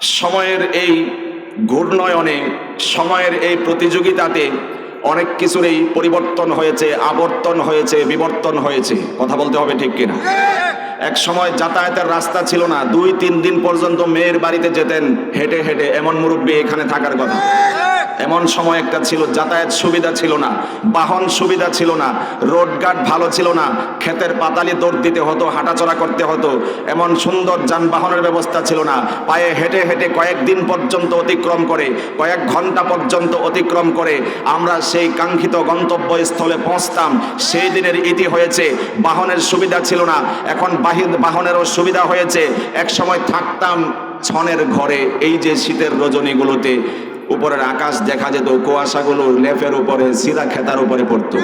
সময়ের এই ঘূর্ণয়নে, সময়ের এই প্রতিযোগিতাতে অনেক কিছুর এই পরিবর্তন হয়েছে, আবর্তন হয়েছে, বিবর্তন হয়েছে। কথা বলতে হবে, ঠিক কিনা? এক সময় যাতায়াতের রাস্তা ছিল না, 2-3 দিন পর্যন্ত মেয়ের বাড়িতে যেতেন হেঁটে হেঁটে, এমন মুরব্বী এখানে থাকার কথা। এমন সময় একটা ছিল, যাতায়াত সুবিধা ছিল না, বাহন সুবিধা ছিল না, রোডঘাট ভালো ছিল না, ক্ষেতের পাতালি দৌড় দিতে হতো, হাঁটাচলা করতে হতো, এমন সুন্দর যানবাহনের ব্যবস্থা ছিল না। পায়ে হেঁটে হেঁটে কয়েকদিন পর্যন্ত অতিক্রম করে, কয়েক ঘন্টা পর্যন্ত অতিক্রম করে আমরা সেই কাঙ্ক্ষিত গন্তব্যস্থলে পৌঁছতাম। সেই দিনের ইতি হয়েছে। বাহনের সুবিধা ছিল না, এখন বাহনেরও সুবিধা হয়েছে। এক সময় থাকতাম ছনের ঘরে, এই যে শীতের রজনীগুলোতে উপরের আকাশ দেখা যেত, কুয়াশাগুলো লেফের উপরে, সিধা খেতার উপরে পড়তো।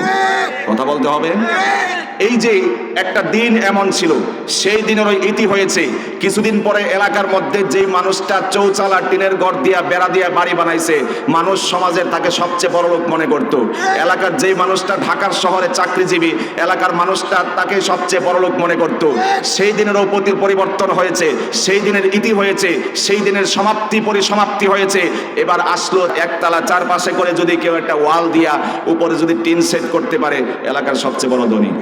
কথা বলতে হবে। এই যে একটা দিন এমন ছিল, সেই দিনেরও ইতি হয়েছে। কিছুদিন পরে এলাকার মধ্যে যেই মানুষটা চৌচালা টিনের ঘর দিয়া বেড়া দিয়া বাড়ি বানাইছে, মানুষ সমাজের তাকে সবচেয়ে বড় লোক মনে করত। এলাকার যেই মানুষটা ঢাকার শহরে চাকরিজীবী, এলাকার মানুষটা তাকে সবচেয়ে বড় লোক মনে করত। সেই দিনেরও পরিবর্তন হয়েছে, সেই দিনের ইতি হয়েছে, সেই দিনের সমাপ্তি পরিসমাপ্তি হয়েছে। এবার আসলো একতলা, চারপাশে করে যদি কেউ একটা ওয়াল দিয়া উপরে যদি টিন সেট করতে পারে, এলাকার সবচেয়ে বড় ধনী।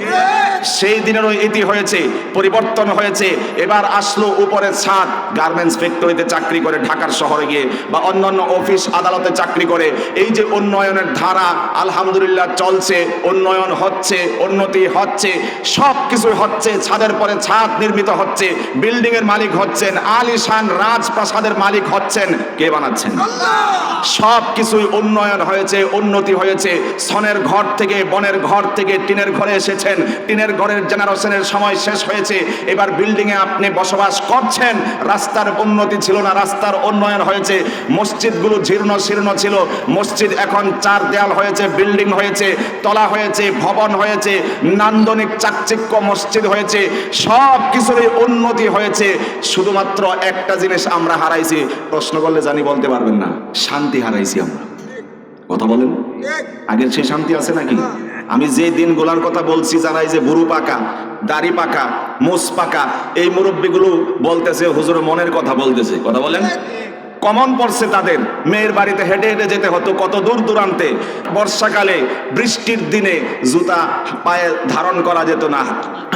সেই দিনেরও ইতি হয়েছে, পরিবর্তন হয়েছে। এবার আসলো উপরে ছাদ, গার্মেন্টস ফ্যাক্টরিতে চাকরি করে ঢাকার শহরে গিয়ে, বা অন্যান্য অফিস আদালতে চাকরি করে। এই যে উন্নয়নের ধারা আলহামদুলিল্লাহ চলছে, উন্নয়ন হচ্ছে, উন্নতি হচ্ছে, সব কিছু হচ্ছে। ছাদের পরে ছাদ নির্মিত হচ্ছে, বিল্ডিং এর মালিক হচ্ছেন, আলিশান রাজপ্রাসাদের মালিক হচ্ছেন কে? বানাচ্ছেন। সব কিছুই উন্নয়ন হয়েছে, উন্নতি হয়েছে। ছনের ঘর থেকে, বনের ঘর থেকে টিনের ঘরে এসেছেন, টিনের ঘরের জেনারেশনের সময় শেষ হয়েছে। এবার বিল্ডিং এ আপনি বসবাস করছেন। রাস্তার উন্নতি ছিল না, রাস্তার উন্নয়ন হয়েছে। মসজিদগুলো জীর্ণ শীর্ণ ছিল, মসজিদ এখন 4 দেয়াল হয়েছে, বিল্ডিং হয়েছে, তলা হয়েছে, ভবন হয়েছে, নান্দনিক চাকচিক্য মসজিদ হয়েছে। সব কিছুরই উন্নতি হয়েছে। শুধুমাত্র একটা জিনিস আমরা হারাইছি, প্রশ্ন করলে জানি বলতে পারবেন না, শান্তি হারাইছি আমরা। কথা বলেন, আগের সেই শান্তি আছে নাকি? আমি যে দিনগুলোর কথা বলছি, যারা এই যে বুড়ো পাকা, দাড়ি পাকা, মোষ পাকা, এই মুরব্বীগুলো বলতেছে হুজুর মনের কথা বলতেছে। কথা বলেন, কমন পড়ছে তাদের। মেয়ের বাড়িতে হেঁটে হেঁটে যেতে হতো কত দূর দূরান্তে। বর্ষাকালে বৃষ্টির দিনে জুতা পায়ে ধারণ করা যেত না,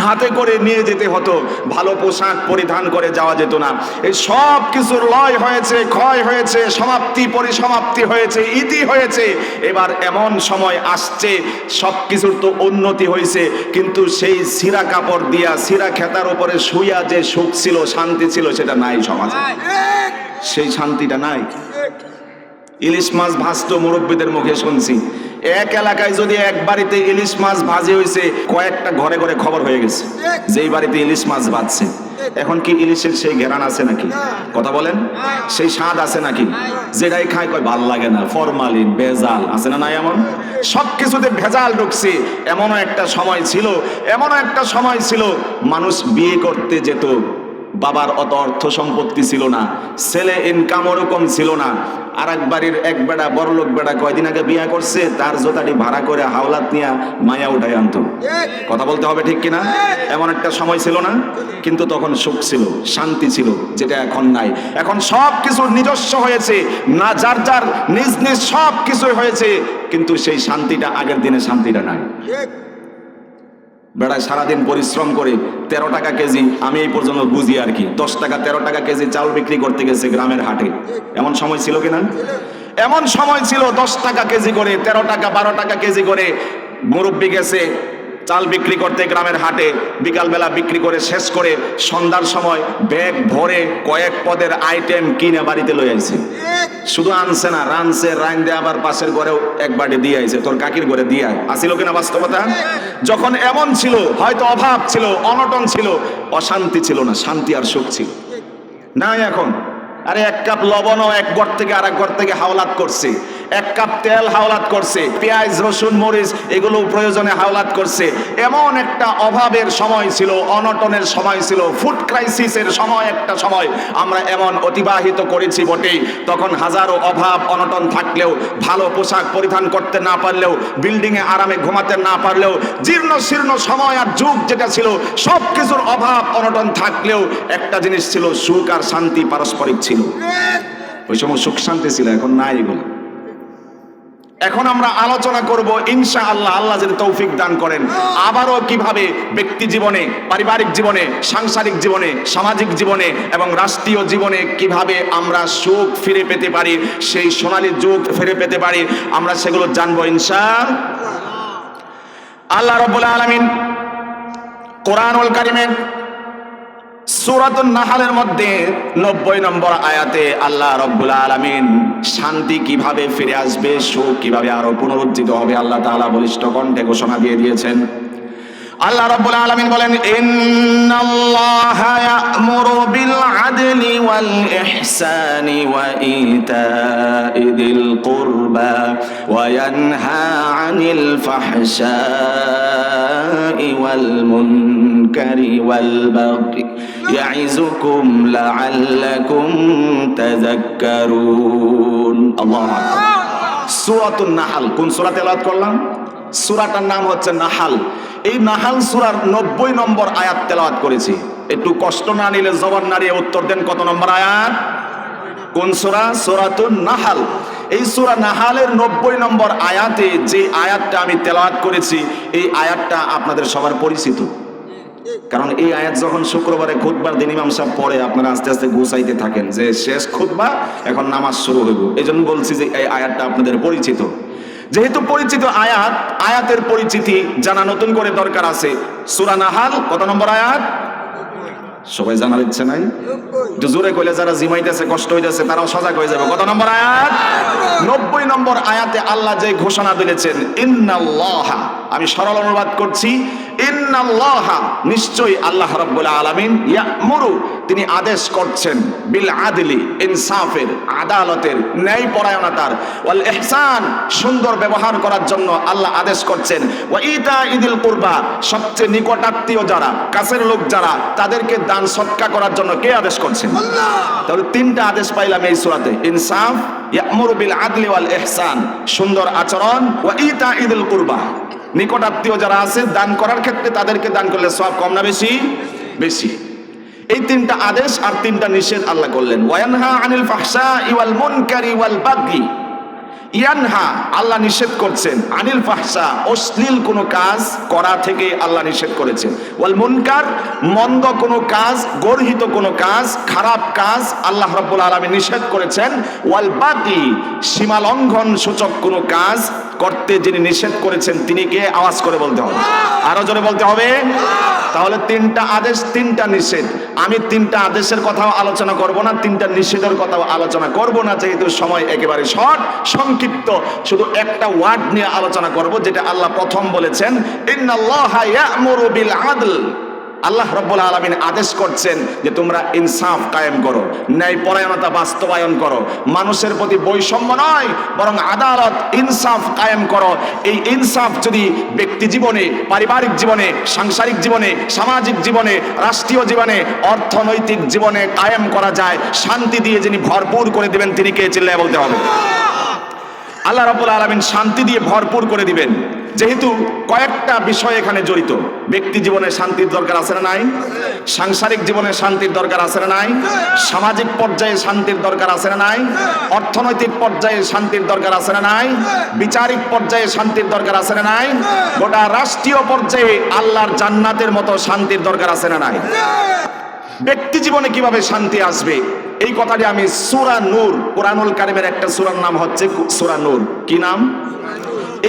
হাতে করে নিয়ে যেতে হতো, ভালো পোশাক পরিধান করে যাওয়া যেত না। এই সব কিছুর লয় হয়েছে, ক্ষয় হয়েছে, সমাপ্তি পরিসমাপ্তি হয়েছে, ইতি হয়েছে। এবার এমন সময় আসছে, সব কিছুর তো উন্নতি হয়েছে, কিন্তু সেই ছিঁড়া কাপড় দিয়া, ছিঁড়া খেতার উপরে শুইয়া যে সুখ ছিল, শান্তি ছিল, সেটা নাই সমাজে। সেই শান্তিটা নাই। ইলিশ মাছ ভাজতো, মুরব্বীদের মুখে শুনছি, এক এলাকায় যদি এক বাড়িতে ইলিশ মাছ ভাজি হয়েছে, কয়েকটা ঘরে ঘরে খবর হয়ে গেছে যেই বাড়িতে ইলিশ মাছ ভাজছে। এখন কি ইলিশের সেই ঘেরান আছে নাকি? কথা বলেন, সেই স্বাদ আছে নাকি? যেটাই খায় কয় ভাল লাগে না, ফরমালিন, ভেজাল আছে না নাই? এমন সবকিছুতে ভেজাল ঢুকছে। এমনও একটা সময় ছিল, এমনও একটা সময় ছিল, মানুষ বিয়ে করতে যেত, বাবার অত অর্থ সম্পত্তি ছিল না, ছেলে ইনকাম ওরকম ছিল না। আর এক বাড়ির এক বেড়া, বড়লোক বেড়া, কয়দিন আগে বিয়ে করছে, তার জোতাটি ভাড়া করে হাওলাত নিয়ে মায়া উঠাই আনতো। কথা বলতে হবে, ঠিক কিনা? এমন একটা সময় ছিল না? কিন্তু তখন সুখ ছিল, শান্তি ছিল, যেটা এখন নাই। এখন সব কিছু নিজস্ব হয়েছে, না যার যার নিজ নিজ সব কিছুই হয়েছে, কিন্তু সেই শান্তিটা আগের দিনে শান্তিটা নাই। বেড়ায় সারাদিন পরিশ্রম করে 13 টাকা কেজি, আমি এই পর্যন্ত বুঝি আর কি, 10 টাকা 13 টাকা কেজি চাউল বিক্রি করতে গেছে গ্রামের হাটে। এমন সময় ছিল কিনা? এমন সময় ছিল 10 টাকা কেজি করে, 13 টাকা 12 টাকা কেজি করে মুরব্বি গেছে চাল বিক্রি করতে গ্রামের হাটে, বিকালবেলা বিক্রি করে শেষ করে সন্ধ্যার সময় ব্যাগ ভরে কয়েক পদের আইটেম কিনে বাড়িতে লই আইছে। শুধু আনছে না, রানছে, রাইন দিয়ে আবার পাশের ঘরেও এক বাড়ি দিয়ে আইছে, তোর কাকির ঘরে দিয়ে আয়। আসিল কিনা বাস্তবতা? যখন এমন ছিল, হয়তো অভাব ছিল, অনটন ছিল, অশান্তি ছিল না, শান্তি আর সুখ ছিল। নাই এখন। আরে এক কাপ লবণও এক ঘর থেকে আরেক ঘর থেকে হাওলাত করছে, এক কাপ তেল হাওলাত করছে, পেঁয়াজ রসুন মরিচ এগুলো প্রয়োজনে হাওলাত করছে। এমন একটা অভাবের সময় ছিল, অনটনের সময় ছিল, ফুড ক্রাইসিসের সময়, একটা সময় আমরা এমন অতিবাহিত করেছি বটেই। তখন হাজারো অভাব অনটন থাকলেও, ভালো পোশাক পরিধান করতে না পারলেও, বিল্ডিংয়ে আরামে ঘুমাতে না পারলেও, জীর্ণ শীর্ণ সময় আর যুগ যেটা ছিল, সব কিছুর অভাব অনটন থাকলেও একটা জিনিস ছিল, সুখ আর শান্তি পারস্পরিক ছিল। ওই সময় সুখ শান্তি ছিল, এখন নাই এগুলো। এখন আমরা আলোচনা করব ইনশাআল্লাহ, আল্লাহ যদি তৌফিক দান করেন, আবারও কিভাবে ব্যক্তি জীবনে, পারিবারিক জীবনে, সাংসারিক জীবনে, সামাজিক জীবনে এবং রাষ্ট্রীয় জীবনে কিভাবে আমরা সুখ ফিরে পেতে পারি, সেই সোনালী যুগ ফিরে পেতে পারি, আমরা সেগুলো জানবো ইনশাআল্লাহ। আল্লাহ রাব্বুল আলামিন কোরআনুল কারীমের সূরাতুন নাহলের মধ্যে 90 নম্বর আয়াতে আল্লাহ রাব্বুল আলামিন শান্তি কিভাবে ফিরে আসবে, সুখ কিভাবে আরো পুনরুজ্জীবিত হবে, আল্লাহ তাআলা বলিষ্ঠ কণ্ঠে ঘোষণা দিয়ে দিয়েছেন। আল্লাহ রাব্বুল আলামিন বলেন, ইন্নাল্লাহা ইয়া'মুরু বিল আদলি ওয়াল ইহসানি ওয়া ইতা'i যিল কুরবা ওয়া ইয়ানহা আনিল ফাহশাই ওয়াল মুনকারি ওয়াল বাগি ইয়া'iযুকুম লা'আল্লাকুম তাযাক্কারুন। আল্লাহু আকবার। সূরাতুন নাহল, কোন সূরা তেলাওয়াত করলাম? সূরাটার নাম হচ্ছে নাহাল। এই নাহাল সূরার 90 নম্বর আয়াত তেলাওয়াত করেছি। একটু কষ্ট না নিলে জবান নাড়িয়ে উত্তর দেন, কত নম্বর আয়াত? কোন সূরা? সূরাতুন নাহাল। এই সূরা নাহালের 90 নম্বর আয়াতে যে আয়াতটা আমি তেলাওয়াত করেছি, এই আয়াতটা আপনাদের সবার পরিচিত। কারণ এই আয়াত যখন শুক্রবারে খুতবার দিন ইমাম সাহেব পড়ে, আপনারা আস্তে আস্তে গুছাইতে থাকেন যে শেষ খুতবা, এখন নামাজ শুরু হইব। এই জন্য বলছি যে এই আয়াতটা আপনাদের পরিচিত। যেহেতু পরিচিত আয়াত, আয়াতের পরিচিতি জানা নতুন করে দরকার আছে। সূরা নাহাল কত নম্বর আয়াত? সবাই জানার ইচ্ছে নাই? একটু জোরে কইলে যারা জিমাইতেছে, কষ্ট হইতেছে, তারাও সজাগ হয়ে যাবে। কত নম্বর আয়াত? 90 নম্বর আয়াতে আল্লাহ যে ঘোষণা দিয়েছেন, ইন্নাল্লাহা, আমি সরল অনুবাদ করছি, ইন্নাল্লাহা, নিশ্চয়ই আল্লাহ রাব্বুল আলামিন, ইয়া'মুরু, তিনি আদেশ করছেন, বিল আদলি, ইনসাফের, আদালতের, ন্যায়পরায়ণতার, ওয়াল ইহসান, সুন্দর ব্যবহার করার জন্য আল্লাহ আদেশ করছেন, ওয়া ইতা'i যিল কুরবা, সবচেয়ে নিকটাত্মীয় যারা, কাছের লোক যারা, তাদেরকে দান সদকা করার জন্য কে আদেশ করছেন? আল্লাহ। তাহলে তিনটা আদেশ পাইলাম এই সূরাতে, ইনসাফ, ইয়া'মুরু বিল আদলি ওয়াল ইহসান, সুন্দর আচরণ, ওয়া ইতা'i যিল কুরবা, নিকটাত্মীয় যারা আছে দান করার ক্ষেত্রে তাদেরকে দান করলে সওয়াব কম না বেশি? বেশি। এই তিনটা আদেশ আর তিনটা নিষেধ আল্লাহ করলেন। ওয়ায়ানহা আনিল ফাহশাই ওয়াল মুনকারি ওয়াল বাগি, ইয়ানহা, আল্লাহ নিষেধ করছেন, আনিল ফাহশা, অশ্লীল কোনো কাজ করা থেকে আল্লাহ নিষেধ করেছেন, ওয়াল মুনকার, মন্দ কোনো কাজ, গর্হিত কোনো কাজ, খারাপ কাজ আল্লাহ রাব্বুল আলামিন নিষেধ করেছেন, ওয়াল বাগি, সীমা লঙ্ঘন সূচক কোনো কাজ করতে যিনি নিষেধ করেছেন তিনি কে? আওয়াজ করে বলতে হবে, আরো জোরে বলতে হবে। তাহলে তিনটা আদেশ, তিনটা নিষেধ। আমি তিনটা আদেশের কথাও আলোচনা করব না, তিনটা নিষেধের কথাও আলোচনা করব না, যেহেতু সময় একেবারে শর্ট, সংক্ষিপ্ত। শুধু একটা ওয়ার্ড নিয়ে আলোচনা করব, যেটা আল্লাহ প্রথম বলেছেন, ইন্নাল্লাহা ইয়া'মুরু বিল আদল। আল্লাহ রাব্বুল আলামিন আদেশ করছেন যে তোমরা ইনসাফ কায়েম করো, ন্যায়পরায়ণতা বাস্তবায়ন করো, মানুষের প্রতি বৈষম্য নয় বরং আদালত, ইনসাফ কায়েম করো। এই ইনসাফ যদি ব্যক্তি জীবনে, পারিবারিক জীবনে, সাংসারিক জীবনে, সামাজিক জীবনে, রাষ্ট্রীয় জীবনে, অর্থনৈতিক জীবনে কায়েম করা যায়, শান্তি দিয়ে যিনি ভরপুর করে দিবেন তিনি কে? চিল্লায় বলতে হবে। আল্লাহ রাব্বুল আলামিন শান্তি দিয়ে ভরপুর করে দিবেন। যেহেতু কয়েকটা বিষয় এখানে জড়িত, ব্যক্তি জীবনে শান্তির দরকার আছে না নাই? সাংসারিক জীবনে শান্তির দরকার আছে না নাই? সামাজিক পর্যায়ে শান্তির দরকার আছে না নাই? অর্থনৈতিক পর্যায়ে শান্তির দরকার আছে না নাই? বিচারিক পর্যায়ে শান্তির দরকার আছে না নাই? গোটা রাষ্ট্রীয় পর্যায়ে আল্লাহর জান্নাতের মতো শান্তির দরকার আছে না নাই? ব্যক্তি জীবনে কিভাবে শান্তি আসবে, এই কথাটি আমি সূরা নূর, কোরআনুল কারীমের একটা সূরার নাম হচ্ছে সূরা নূর। কি নাম?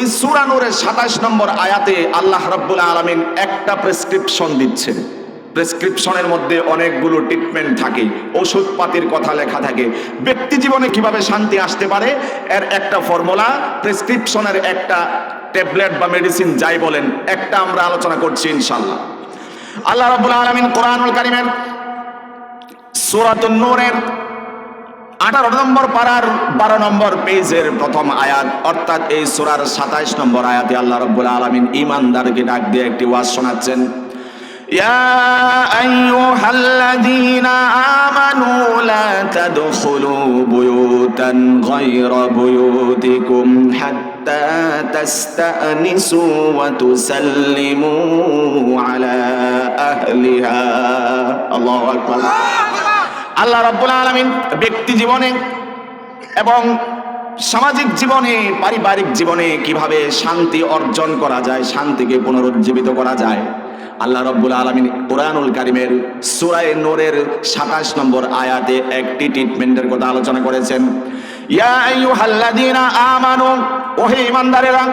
এই সূরা নূরের 27 নম্বর আয়াতে আল্লাহ রাব্বুল আলামিন একটা প্রেসক্রিপশন দিচ্ছেন। প্রেসক্রিপশনের মধ্যে অনেকগুলো ট্রিটমেন্ট থাকে, ওষুধপাতির কথা লেখা থাকে। ব্যক্তি জীবনে কিভাবে শান্তি আসতে পারে এর একটা ফর্মুলা, প্রেসক্রিপশনের একটা ট্যাবলেট বা মেডিসিন যাই বলেন, একটা আমরা আলোচনা করছি ইনশাআল্লাহ। আল্লাহ রাব্বুল আলামিন কোরআনুল কারীমের সূরাতুন নূরের 18 নম্বর পারার 12 নম্বর পেজের প্রথম আয়াত, অর্থাৎ এই সূরার 27 নম্বর আয়াতে আল্লাহ রাব্বুল আলামিন ঈমানদারকে ডাক দিয়ে একটি ওয়াজ শোনাচ্ছেন। ইয়া আইয়ুহাল্লাযীনা আমানু লা তাদখুলু বুয়ুতান গায়রা বুয়ুতিকুম হাত্তা তাস্তানিসু ওয়া তুসাল্লিমু আলা আহলিহা। আল্লাহু আকবার। আল্লাহ রাব্বুল আলামিন ব্যক্তি জীবনে এবং সামাজিক জীবনে, পারিবারিক জীবনে কিভাবে শান্তি অর্জন করা যায়, শান্তিকে পুনরুজ্জীবিত করা যায়, আল্লাহ রাব্বুল আলামিন কুরআনুল কারীমের সূরা নূরের 27 নম্বর আয়াতে একটি ট্রিটমেন্টের কথা আলোচনা করেছেন। ইয়া আইয়ুহাল্লাযীনা আমানু, ওহে ঈমানদারেরা,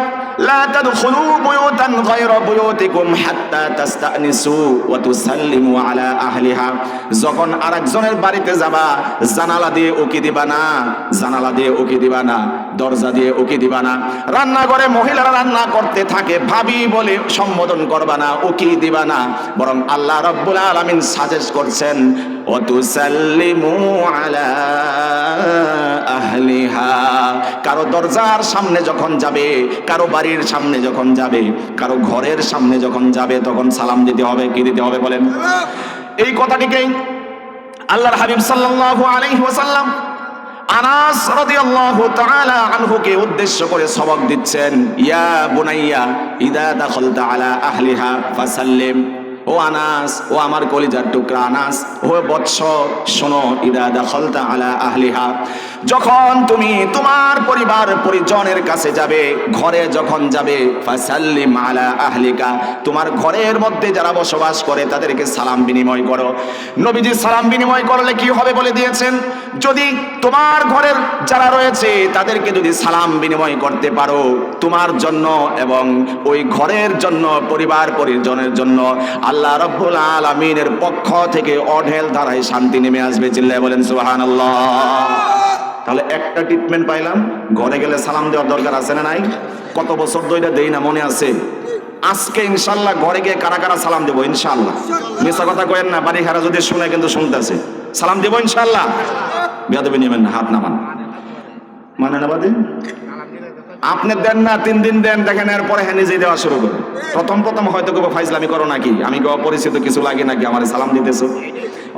লা তাদখুলু বুয়ুতান গায়রা বুয়ুতিকুম হাত্তা তাস্তানিসু ওয়া তুসাল্লিমু আলা আহলিহা। যখন আরেকজনের বাড়িতে যাবা, জানালা দিয়ে উকি দিবা না, জানালা দিয়ে উকি দিবা না, দরজা দিয়ে উকি দিবা না। রান্নাঘরে মহিলারা রান্না করতে থাকে, ভাবি বলে সম্বোধন করবা না, উকি দিবা না, বরং আল্লাহ রাব্বুল আলামিন সাজেস্ট করছেন ওয়া তুসাল্লিমু আলা আহলিহা। কারো দরজার সামনে যখন যাবে, কারো বাড়ির সামনে যখন যাবে, কারো ঘরের সামনে যখন যাবে, তখন সালাম দিতে হবে। কি দিতে হবে বলেন? এই কথাটিকেই আল্লাহর হাবিব সাল্লাল্লাহু আলাইহি ওয়াসাল্লাম আনাস রাদিয়াল্লাহু তাআলা আনহুকে উদ্দেশ্য করে সবক দিচ্ছেন। ইয়া বুনাইয়া ইদা দাখালতা আলা আহলিহা ফাসাল্লিম। ও আনাস, ও আমার কলিজার টুকরা আনাস, ও বৎস শোনো, ইদা দাখালতা আলা আহলিহা, যখন তুমি তোমার পরিবার পরিজনের কাছে যাবে, ঘরে যখন যাবে, ফাসাল্লিম আলা আহলিকা, তোমার ঘরের মধ্যে যারা বসবাস করে তাদেরকে সালাম বিনিময় করো। নবীজি সালাম বিনিময় করলে কি হবে বলে দিয়েছেন, যদি তোমার ঘরের যারা রয়েছে তাদেরকে যদি সালাম বিনিময় করতে পারো, তোমার জন্য এবং ওই ঘরের জন্য, পরিবার পরিজনের জন্য আল্লাহ রাব্বুল আলামিনের পক্ষ থেকে অঢেল ধারায় শান্তি নেমে আসবে। চিল্লায় বলেন সুবহানাল্লাহ। তাহলে একটা ট্রিটমেন্ট পাইলাম, ঘরে গেলে সালাম দেওয়ার দরকার আছে না নাই? কত বছর ধরে দেই না, মনে আছে? আজকে ইনশাআল্লাহ ঘরে গিয়ে কারা কারা সালাম দেবো ইনশাআল্লাহ। মিছা কথা কয়েন না, বাড়ি খারা যদি শুনে কিন্তু শুনতেছে, সালাম দেবো ইনশাআল্লাহ। বেয়াদবি নেবেন না, হাত নামান। মানে না বাদে আপনি দেন না, 3 দিন দেন, দেখেন এরপরে হ্যাঁ নিজেই দেওয়া শুরু করে। প্রথম হয়তো কেউ ফাইজলামি করো নাকি, আমি কেউ অপরিচিত কিছু লাগে নাকি আমার সালাম দিতেছো।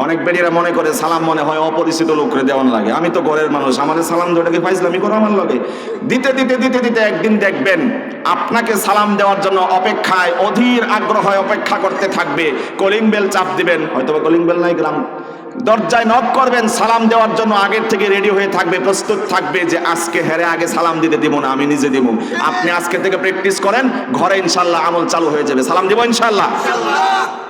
অনেক বেরিয়েরা মনে করে সালাম মনে হয় অপরিচিত লোকরে দেওয়ান লাগে। আমি তো ঘরের মানুষ, আমার সালাম দেওয়াটাকে ফাইজলামি করো আমার লাগে। দিতে দিতে দিতে দিতে একদিন দেখবেন আপনাকে সালাম দেওয়ার জন্য অপেক্ষায়, অধীর আগ্রহ অপেক্ষা করতে থাকবে। কলিং বেল চাপ দিবেন, হয়তো কলিং বেল নাই, গ্রাম দরজায় নক করবেন, সালাম দেওয়ার জন্য আগের থেকে রেডি হয়ে থাকবে, প্রস্তুত থাকবে যে আজকে হেরে আগে সালাম দিতে দিব না, আমি নিজে দিব। আপনি আজকে থেকে প্র্যাকটিস করেন, ঘরে ইনশাআল্লাহ আমল চালু হয়ে যাবে। সালাম দিব ইনশাআল্লাহ।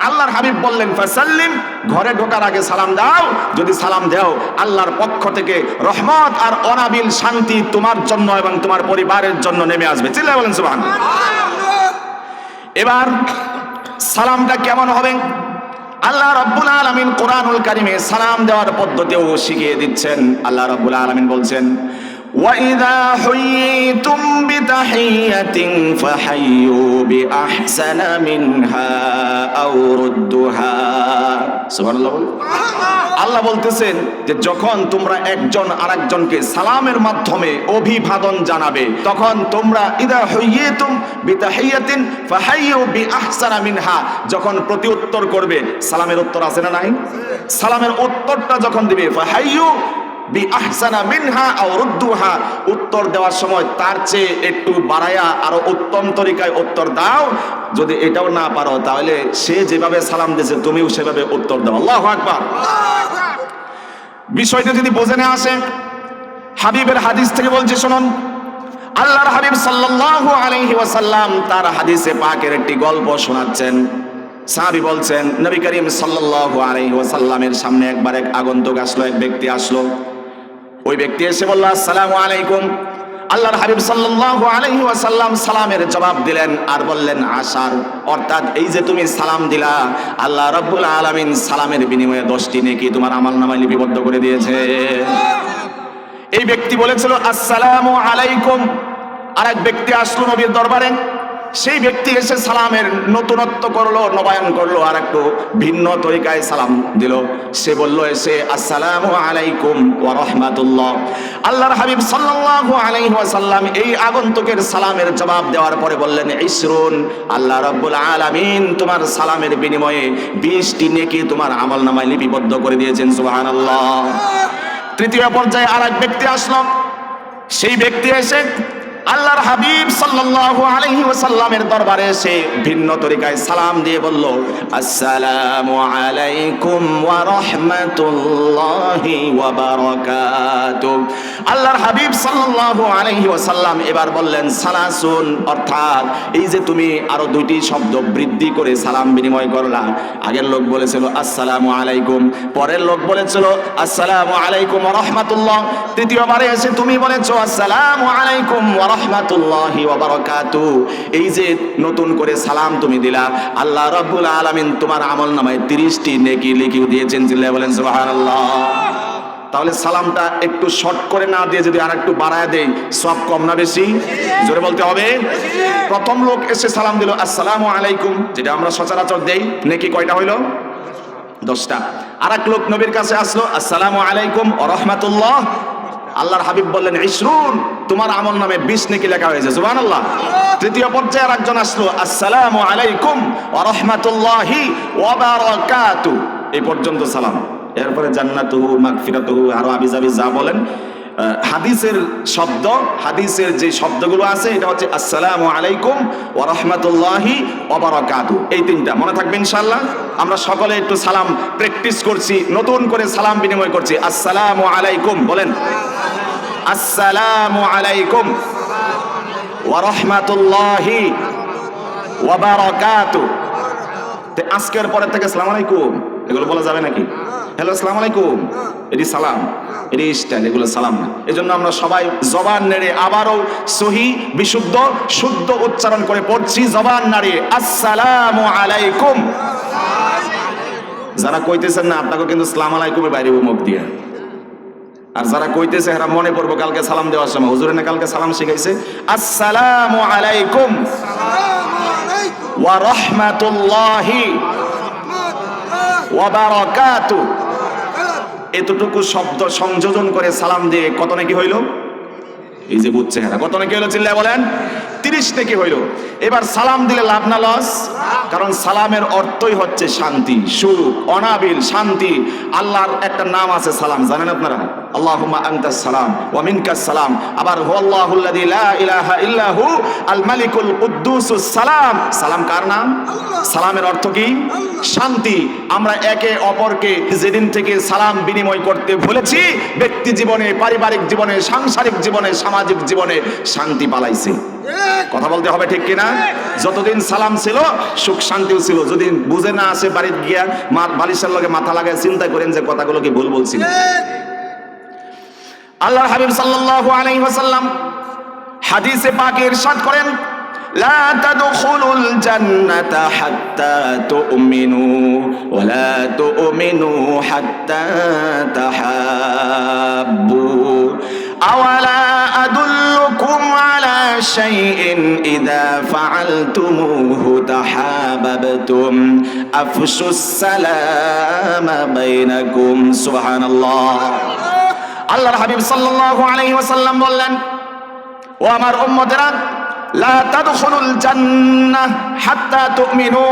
আল্লাহর হাবিব বললেন ফাসাল্লিম, ঘরে ঢোকার আগে সালাম দাও। যদি সালাম দাও, আল্লাহর পক্ষ থেকে রহমত আর অনাবিল শান্তি তোমার জন্য এবং তোমার পরিবারের জন্য নেমে আসবে। চিল্লায় বলেন সুবহানাল্লাহ। এবার সালামটা কেমন হবে আল্লাহ রাব্বুল আলামিন কুরআনুল কারীমে সালাম দেওয়ার পদ্ধতিও শিখিয়ে দিচ্ছেন। আল্লাহ রাব্বুল আলামিন বলছেন, وَإِذَا حُيِّيتُمْ بِتَحِيَّةٍ فَحَيُّوا بِأَحْسَنَ مِنْهَا أَوْ رُدُّوهَا। সুবহানাল্লাহ। আল্লাহ বলতেছেন যে যখন তোমরা একজন আরেকজনকে সালামের মাধ্যমে অভিবাদন জানাবে, তখন তোমরা ইদা হুইয়িতুম বিতাহিয়াতিন ফাহাইয়ু বিআহসানা মিনহা, যখন প্রতি উত্তর করবে, সালামের উত্তর আছে না নাই? সালামের উত্তরটা যখন দিবে, ফাহাইয়ু বিআহসানা মিনহা আও রুদ্দুহা, উত্তর দেওয়ার সময় তার চেয়ে একটু বাড়ায়া আরো উত্তম তরিকায় উত্তর দাও। যদি এটাও না পারো, তাহলে সে যেভাবে সালাম দিয়েছে তুমিও সেভাবে উত্তর দাও। আল্লাহু আকবার। বিষয়টা যদি বোঝে না আসে, হাবিবের হাদিস থেকে বলছি শুনুন। আল্লাহর হাবিব সাল্লাল্লাহু আলাইহি ওয়াসাল্লাম তার হাদিসে পাকের একটি গল্প শোনাচ্ছেন। সাহাবী বলছেন, নবী করিম সাল্লাল্লাহু আলাইহি ওয়াসাল্লামের সামনে একবার এক আগন্তুক আসলো, এক ব্যক্তি আসলো। ওই ব্যক্তি এসে বলল, আসসালামু আলাইকুম। আল্লাহর হাবিব সাল্লাল্লাহু আলাইহি ওয়াসাল্লাম সালামের জবাব দিলেন আর বললেন আশার, অর্থাৎ এই যে তুমি সালাম দিলা, আল্লাহ রাব্বুল আলামিন সালামের বিনিময়ে 10টি নেকি তোমার আমলনামায় লিপিবদ্ধ করে দিয়েছে। এই ব্যক্তি বলেছিল আসসালামু আলাইকুম। আর এক ব্যক্তি আসলো নবীর দরবারে, সেই ব্যক্তি এসে সালামের নতুনত্ব করলো, নবায়ন করলো, আর একটু ভিন্ন তরিকায় সালাম দিল। সে বলল এসে আসসালামু আলাইকুম ওয়া রাহমাতুল্লাহ। আল্লাহর হাবিব সাল্লাল্লাহু আলাইহি ওয়াসাল্লাম এই আগন্তুকের সালামের জবাব দেওয়ার পরে বললেন, ইসরুন, আল্লাহ রাব্বুল আলামিন তোমার সালামের বিনিময়ে 20টি নেকি তোমার আমলনামায় লিপিবদ্ধ করে দিয়েছেন। সুবহানাল্লাহ। তৃতীয় পর্যায়ে আরেক ব্যক্তি আসলো। সেই ব্যক্তি এসে আল্লাহর হাবিব সাল্লাল্লাহু আলাইহি ওয়াসাল্লামের দরবারে এসে ভিন্ন তরিকায় সালাম দিয়ে বলল, আসসালামু আলাইকুম ওয়া রাহমাতুল্লাহি ওয়া বারাকাতুহু। আল্লাহর হাবিব সাল্লাল্লাহু আলাইহি ওয়াসাল্লাম এবার বললেন, সালাসুন, অর্থাৎ এই যে তুমি আরো 2টি শব্দ বৃদ্ধি করে সালাম বিনিময় করলা। আগের লোক বলেছিল আসসালামু আলাইকুম, পরের লোক বলেছিল আসসালামু আলাইকুম ওয়া রাহমাতুল্লাহ, তৃতীয়বারে এসে তুমি বলেছো আসসালামু আলাইকুম ওয়া রাহমাতুল্লাহি ওয়া বারাকাতুহু। এই যে নতুন করে সালাম তুমি দিলা, আল্লাহ রাব্বুল আলামিন তোমার আমলনামায় 30টি নেকি লিখে দিয়েছেন। চিল্লায়ে বলেন সুবহানাল্লাহ। তাহলে সালামটা একটু শর্ট করে না দিয়ে যদি আর একটু বাড়ায় দেই, সব কম না বেশি? জোরে বলতে হবে। প্রথম লোক এসে সালাম দিল আসসালামু আলাইকুম, যেটা আমরা সচরাচর দেই, নেকি কয়টা হইল? 10টা। আর এক লোক নবীর কাছে আসলো, আসসালামু আলাইকুম ওয়া রাহমাতুল্লাহ। আল্লাহর হাবিব বললেন, ইসরুন, তোমার আমল নামে 20 নেকি লেখা হয়েছে। সুবহানাল্লাহ। তৃতীয় পর্যায়ে আরেকজন আসলো, আসসালামু আলাইকুম ওয়া রাহমাতুল্লাহি ওয়া বারাকাতুহু। এই পর্যন্ত সালাম। এরপরে জান্নাতুহু, মাগফিরাতুহু, আরো আবিজাবি যা বলেন। হাদিসের শব্দ, হাদিসের যে শব্দগুলো আছে এটা হচ্ছে আসসালামু আলাইকুম ওয়া রাহমাতুল্লাহি ওয়া বারাকাতুহু। এই 3টা মনে থাকবে ইনশাআল্লাহ। আমরা সকলে একটু সালাম প্র্যাকটিস করছি, নতুন করে সালাম বিনিময় করছি। আসসালামু আলাইকুম বলেন, আসসালামু আলাইকুম ওয়া রাহমাতুল্লাহি ওয়া বারাকাতুহু। আজকের পরে থেকে আসসালামু আলাইকুম এগুলো বলা যাবে নাকি? হ্যালো আসসালামু আলাইকুম, এটি সালাম, এটি স্টাইল, এগুলো সালাম না। এজন্য আমরা সবাই জবান নেড়ে আবারও সহি বিশুদ্ধ শুদ্ধ উচ্চারণ করে পড়ছি, জবান নাড়িয়ে আসসালামু আলাইকুম। যারা কইতেছেন না, আপনাকে কিন্তু আসসালামু আলাইকুমের বাইরে মুখ দিয়ে। আর যারা কইতেছে এরা মনে পড়বো কালকে সালাম দেওয়ার সময়, হুজুরে না কালকে সালাম শিখাইছে, আসসালামু আলাইকুম ওয়া রাহমাতুল্লাহি ওয়া বারাকাতুহু। এতটুকু শব্দ সংযোজন করে সালাম দিয়ে কত নাকি হইল? এই যে বুঝছে এরা কত নাকি হইল? চিল্লায় বলেন। 30 নাকি হইল। এবার সালাম দিলে লাভ না লস? কারণ সালামের অর্থই হচ্ছে শান্তি, সুখ, অনাবিল শান্তি। আল্লাহর একটা নাম আছে সালাম, জানেন আপনারা? আল্লাহুম্মা আনতাস সালাম ওয়া মিনকাস সালাম। আবার হুয়াল্লাহুল্লাযী লা ইলাহা ইল্লা হু আল মালিকুল কুদ্দুসুস সালাম। সালাম কার নাম? সালামের অর্থ কি? শান্তি। আমরা একে অপরকে যেদিন থেকে সালাম বিনিময় করতে ভুলেছি, ব্যক্তি জীবনে, পারিবারিক জীবনে, সাংসারিক জীবনে, সামাজিক জীবনে শান্তি পালাইছে। কথা বলতে হবে, ঠিক কিনা? যতদিন সালাম ছিল সুখ শান্তিও ছিল। যদি বুঝে না আসে, বাড়িতে গিয়া বালিশের লগে মাথা লাগায় চিন্তা করেন যে কথাগুলো কি ভুল বলছি। আল্লাহর হাবিব সাল্লাল্লাহু আলাইহি ওয়াসাল্লাম হাদিসে পাকে ইরশাদ করেন, লা তাদখুলুল জান্নাতা হাত্তা তুমিনু ওয়া লা তুমিনু হাত্তা তাহাব্বু আওয়ালা আদুল্লুকুম আলা শাইইন ইযা ফাআলতুমুহু তাহাবাবতুম আফশুস সালামা বাইনাকুম। সুবহানাল্লাহ। আল্লাহর হাবিব সাল্লাল্লাহু আলাইহি ওয়াসাল্লাম বললেন, ও আমার উম্মতেরা, লা তাদখুলুল জান্নাহ হাত্তা তুমিনু,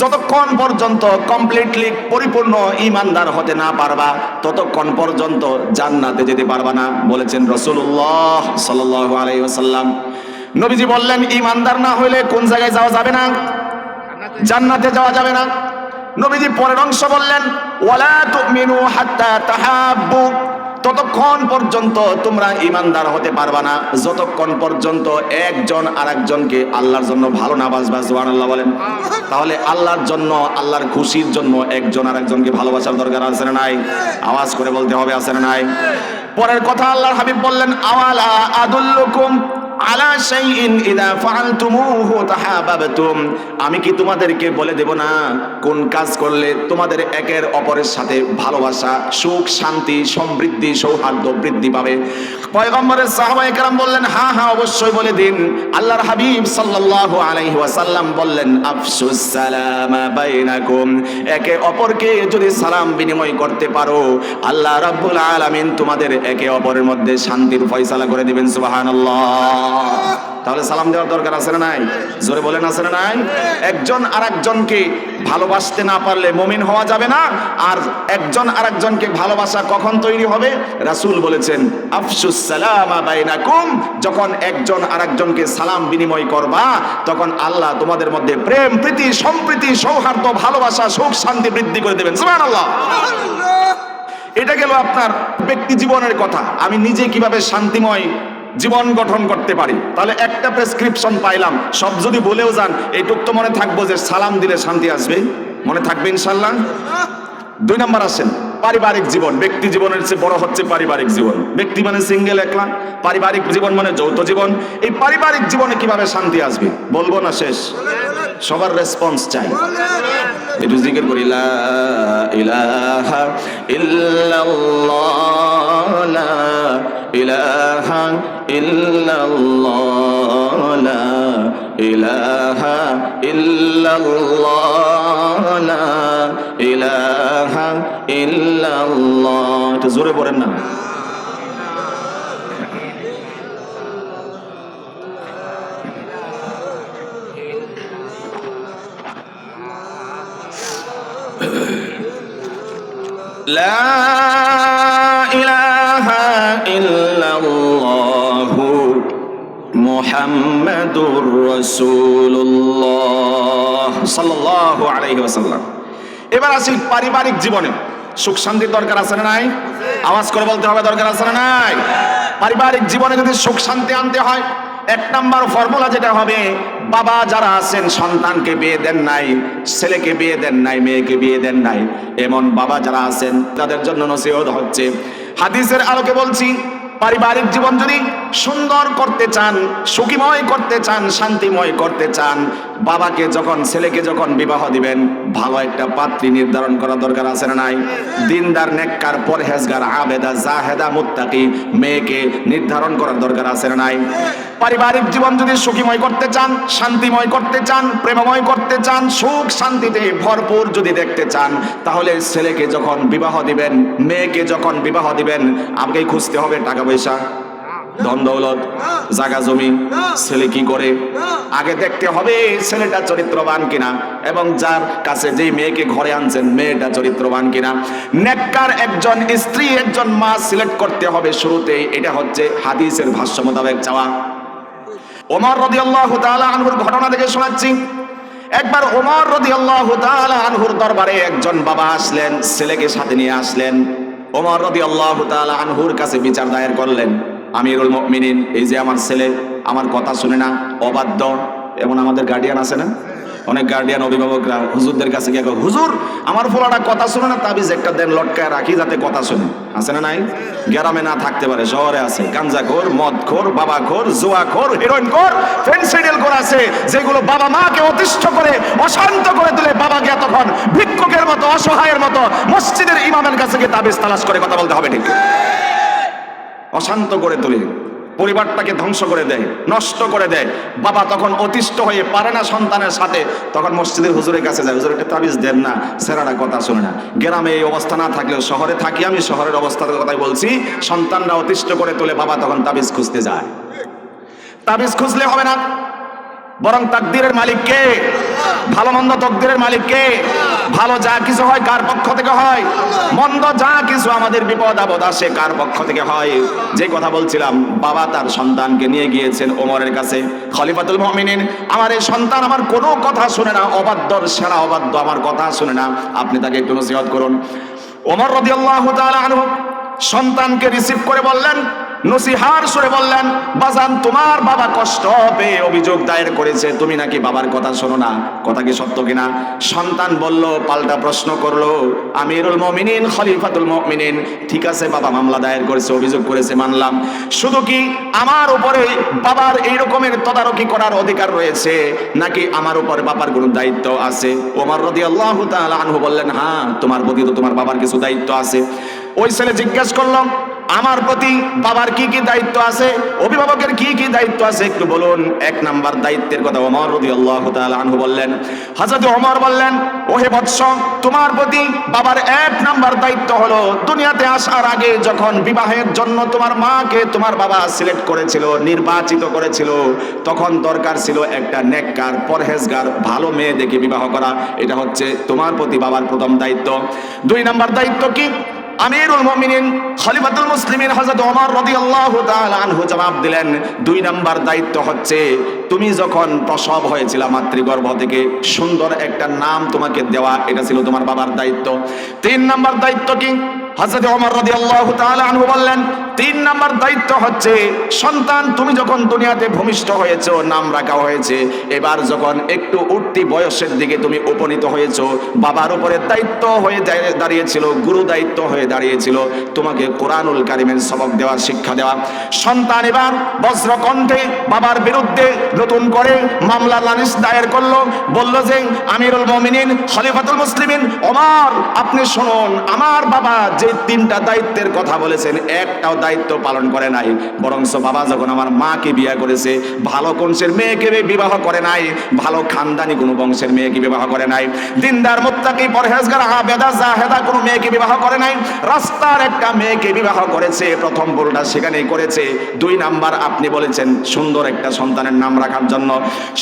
যতক্ষণ পর্যন্ত কমপ্লিটলি পরিপূর্ণ ঈমানদার হতে না পারবা ততক্ষণ পর্যন্ত জান্নাতে যেতে পারবা না, বলেছেন রাসূলুল্লাহ সাল্লাল্লাহু আলাইহি ওয়াসাল্লাম। নবীজি বললেন, ঈমানদার না হইলে কোন জায়গায় যাওয়া যাবে না? জান্নাতে যাওয়া যাবে না। নবীজি পরের অংশ বললেন, ওয়ালা তুমিনু হাত্তা তাহাব্বু, ততক্ষণ পর্যন্ত তোমরা ঈমানদার হতে পারবা না যতক্ষণ পর্যন্ত একজন আরেকজনকে আল্লাহর জন্য ভালো না বাসবা। সুবহানাল্লাহ বলেন। তাহলে আল্লাহর জন্য, আল্লাহর খুশির জন্য একজন আরেকজনকে ভালোবাসার দরকার আছে না নাই? আওয়াজ করে বলতে হবে, আছে না নাই? পরের কথা আল্লাহর হাবিব বললেন, আওয়ালা আদুল্লুকুম আলা শাইইন ইযা ফাআলতুমুহু তাহাবাবতুম, আমি কি তোমাদেরকে বলে দেব না কোন কাজ করলে তোমাদের একের অপরের সাথে ভালোবাসা, সুখ, শান্তি, সমৃদ্ধি, সৌহার্দ্য বৃদ্ধি পাবে? পয়গম্বরের সাহাবায়ে কেরাম বললেন, হ্যাঁ হ্যাঁ অবশ্যই বলে দিন। আল্লাহর হাবিব সাল্লাল্লাহু আলাইহি ওয়াসাল্লাম বললেন, আফশুস সালামা বাইনাকুম, একে অপরকে যদি সালাম বিনিময় করতে পারো আল্লাহ রাব্বুল আলামিন তোমাদের একে অপরের মধ্যে শান্তির ফয়সালা করে দিবেন। সুবহানাল্লাহ। তাহলে সালাম দেওয়ার দরকার আছে না নাই? জোরে বলেন, আছে না নাই? একজন আরেকজনকে ভালোবাসতে না পারলে মুমিন হওয়া যাবে না। আর একজন আরেকজনকে ভালোবাসা কখন তৈরি হবে? রাসূল বলেছেন, আফশুস সালামা বাইনাকুম, যখন একজন আরেকজনকে সালাম বিনিময় করবা তখন আল্লাহ তোমাদের মধ্যে প্রেম, প্রীতি, সম্প্রীতি, সৌহার্দ্য, ভালোবাসা, সুখ, শান্তি বৃদ্ধি করে দেবেন। সুবহানাল্লাহ। এটা গেল আপনার ব্যক্তি জীবনের কথা, আমি নিজে কিভাবে শান্তিময় জীবন গঠন করতে পারি। তাহলে একটা প্রেসক্রিপশন পাইলাম, সব যদি বলেও যান এইটুক তো মনে থাকবো যে সালাম দিলে শান্তি আসবে, মনে থাকবে ইনশাল্লাহ। 2 নম্বর আসেন, পারিবারিক জীবন। ব্যক্তি জীবনের চেয়ে বড় হচ্ছে পারিবারিক জীবন। ব্যক্তি মানে সিঙ্গেল, একলা। পারিবারিক জীবন মানে যৌথ জীবন। এই পারিবারিক জীবনে কিভাবে শান্তি আসবে বলবো না শেষ, সবার রেসপন্স চাই। একটু জিকির করি, লা ইলাহা ইল্লাল্লাহ, লা ইলাহা ইল্লাল্লাহ, লা ইলাহা ইল্লাল্লাহ, লা ইলাহা ইল্লাল্লাহ। একটু জোরে পড়েন না। লা ইলাহা ইল্লাল্লাহু মুহাম্মাদুর রাসূলুল্লাহ সাল্লাল্লাহু আলাইহি ওয়াসাল্লাম। এবার আসি পারিবারিক জীবনে সুখ শান্তির দরকার আছে না নাই? আওয়াজ করে বলতে হবে, দরকার আছে না নাই? পারিবারিক জীবনে যদি সুখ শান্তি আনতে হয়, 1 নাম্বার ফর্মুলা যেটা হবে, বাবা যারা আছেন সন্তানকে বিয়ে দেন নাই, ছেলেকে বিয়ে দেন নাই, মেয়েকে বিয়ে দেন নাই, এমন বাবা যারা আছেন তাদের জন্য নসিহত হচ্ছে, হাদিসের আলোকে বলছি, পারিবারিক জীবন যদি সুন্দর করতে চান, সুখীময় করতে চান, শান্তিময় করতে চান, বাবাকে যখন, ছেলেকে যখন বিবাহ দিবেন, ভালো একটা পাত্রী নির্ধারণ করা দরকার আছে না নাই? দিনদার, নেককার, পরহেজগার, আবেদা, জাহেদা, মুত্তাকি মেয়েকে নির্ধারণ করার দরকার আছে না নাই? পারিবারিক জীবন যদি সুখীময় করতে চান, শান্তিময় করতে চান, প্রেমময় করতে চান, সুখ শান্তিতে ভরপুর যদি দেখতে চান, তাহলে ছেলেকে যখন বিবাহ দিবেন, মেয়েকে যখন বিবাহ দিবেন, আমাকেই খুঁজতে হবে টাকা পয়সা, ধন দৌলত, জায়গা জমি, ছেলে কি করে। আগে দেখতে হবে ছেলেটা চরিত্রবান কিনা, এবং যার কাছে যে মেয়েকে ঘরে আনছেন মেয়েটা চরিত্রবান কিনা। নেককার একজন স্ত্রী, একজন মা সিলেক্ট করতে হবে শুরুতেই। এটা হচ্ছে হাদিসের ভাষ্য মোতাবেক চাওয়া। ওমর রাদিয়াল্লাহু তাআলা আনহুর ঘটনা থেকে শোনাচ্ছি। একবার ওমর রাদিয়াল্লাহু তাআলা আনহুর দরবারে একজন বাবা আসলেন, ছেলেকে সাথে নিয়ে আসলেন। ওমর রাদিয়াল্লাহু তাআলা আনহুর কাছে বিচার দায়ের করলেন, আমিরুল মুমিনিন, এই যে আমার ছেলে আমার কথা শুনে না, অবাধ্য। এমন আমাদের গার্ডিয়ান আছে না, অনেক গার্ডিয়ান, অভিভাবকরা হুজুরদের কাছে গিয়ে কয়, হুজুর আমার পোলাটা কথা শুনে না, তাবিজ একটা দেন, লটকায় রাখি যাতে কথা শুনে। আছে না নাই? গ্রামে না থাকতে পারে, শহরে আছে। গাঞ্জাখোর, মদখোর, বাবাখোর, জুয়াখোর, হেরোইনখোর, ফেন্সিডিলখোর আছে, যেগুলো বাবা মাকে অতিষ্ঠ করে, অশান্ত করে তুলে। বাবাকে এতক্ষণ ভিক্ষুকের মতো, অসহায়ের মতো মসজিদের ইমামের কাছে গিয়ে তাবিজ তালাশ করে কথা বলতে হবে, ঠিক? অশান্ত করে তোলে, পরিবারটাকে ধ্বংস করে দেয়, নষ্ট করে দেয়। বাবা তখন অতিষ্ঠ হয়ে পারে না সন্তানের সাথে, তখন মসজিদের হুজুরের কাছে যায়, হুজুর একটা তাবিজ দেন না, ছেলেরা কথা শুনে না। গ্রামে এই অবস্থা না থাকলেও শহরে থাকি আমি, শহরের অবস্থার কথাই বলছি। সন্তানরা অতিষ্ঠ করে তোলে, বাবা তখন তাবিজ খুঁজতে যায়। তাবিজ খুঁজলে হবে না, বরং তাকদীরের মালিক কে? ভালো মন্দ তকদীরের মালিক কে? ভালো যা কিছু হয় কার পক্ষ থেকে হয়? মন্দ যা কিছু আমাদের বিপদ আপদ আসে কার পক্ষ থেকে হয়? যে কথা বলছিলাম, বাবা তার সন্তানকে নিয়ে গিয়েছেন ওমরের কাছে, খলিফাতুল মুমিনিন, আমার এই সন্তান আমার কোনো কথা শুনে না, অবাধ্যর সেরা অবাধ্য, আমার কথা শুনে না, আপনি তাকে একটু নসিহত করুন। ওমর রাদিয়াল্লাহু তাআলা আনহু সন্তানকে রিসিভ করে বললেন, নসিহার সুরে বললেন, বাজান তোমার বাবা কষ্ট পেয়ে অভিযোগ দায়ের করেছে, তুমি নাকি বাবার কথা শোনো না, কথা কি সত্য কিনা? সন্তান বলল, পাল্টা প্রশ্ন করলো, আমিরুল মুমিনিন খলিফাতুল মুমিনিন, ঠিক আছে বাবা মামলা দায়ের করেছে, অভিযোগ করেছে, মানলাম, শুধু কি আমার উপরে বাবার এই রকমের তদারকি করার অধিকার রয়েছে নাকি আমার উপরে বাবার কোনো দায়িত্ব আছে? ওমর রাদিয়াল্লাহু তাআলা আনহু বললেন, হ্যাঁ তোমার প্রতি তো তোমার বাবার কিছু দায়িত্ব আছে। ওই ছেলে জিজ্ঞেস করলো, আমার প্রতি বাবার কি কি দায়িত্ব আছে, অভিভাবকের কি কি দায়িত্ব আছে একটু বলুন। এক নাম্বার দায়িত্বের কথা ওমর রাদিয়াল্লাহু তাআলা আনহু বললেন। হযরত ওমর বললেন, ওহে বৎস, তোমার প্রতি বাবার এক নাম্বার দায়িত্ব হলো, দুনিয়াতে আসার আগে যখন বিবাহের জন্য তোমার মাকে তোমার বাবা সিলেক্ট করেছিল, নির্বাচিত করেছিল, তখন দরকার ছিল একটা নেককার পরহেজগার ভালো মেয়ে দেখে বিবাহ করা। এটা হচ্ছে তোমার প্রতি বাবার প্রথম দায়িত্ব। দুই নাম্বার দায়িত্ব কি? আমিরুল মুমিনিন খলিফাতুল মুসলিমিন হযরত ওমর রাদিয়াল্লাহু তাআলা আনহু জবাব দিলেন, দুই নাম্বার দায়িত্ব হচ্ছে তুমি যখন প্রসব হয়েছিল মাতৃগর্ভ থেকে সুন্দর একটা নাম তোমাকে দেওয়া, এটা ছিল তোমার বাবার দায়িত্ব। তিন নাম্বার দায়িত্ব কি? হযরত ওমর রাদিয়াল্লাহু তাআলা আনহু বললেন, তিন নাম্বার দায়িত্ব হচ্ছে সন্তান তুমি যখন দুনিয়াতে ভূমিষ্ঠ হয়েছো, নাম রাখা হয়েছে, এবার যখন একটু উঠতি বয়সের দিকে তুমি উপনীত হয়েছো, বাবার উপরে দায়িত্ব হয়ে দাঁড়িয়েছিল, গুরু দায়িত্ব হয়ে দাঁড়িয়েছিল তোমাকে কোরআনুল কারীমের সবক দেওয়া, শিক্ষা দেওয়া। সন্তান এবার বজ্রকণ্ঠে বাবার বিরুদ্ধে নতুন করে মামলা নালিশ দায়ের করলো, বলল যে আমিরুল মুমিনিন খলিফাতুল মুসলিমিন ওমর, আপনি শুনুন, আমার বাবা যে তিনটা দায়িত্বের কথা বলেছেন একটাও দায়িত্ব পালন করে নাই, বরংস বাবা যখন আমার মাকে বিয়ে করেছে ভালো বংশের মেয়েকে বিবাহ করে নাই, ভালো খানদানি কোনো বংশের মেয়েকে বিবাহ করে নাই, দিনদার মুত্তাকি পরহেজগার আবেদা জাহেদা কোনো মেয়েকে বিবাহ করে নাই, রাস্তার একটা মেয়েকে বিবাহ করেছে। প্রথম ভুলটা সেখানেই করেছে। দুই নাম্বার আপনি বলেছেন সুন্দর একটা সন্তানের নাম রাখার জন্য,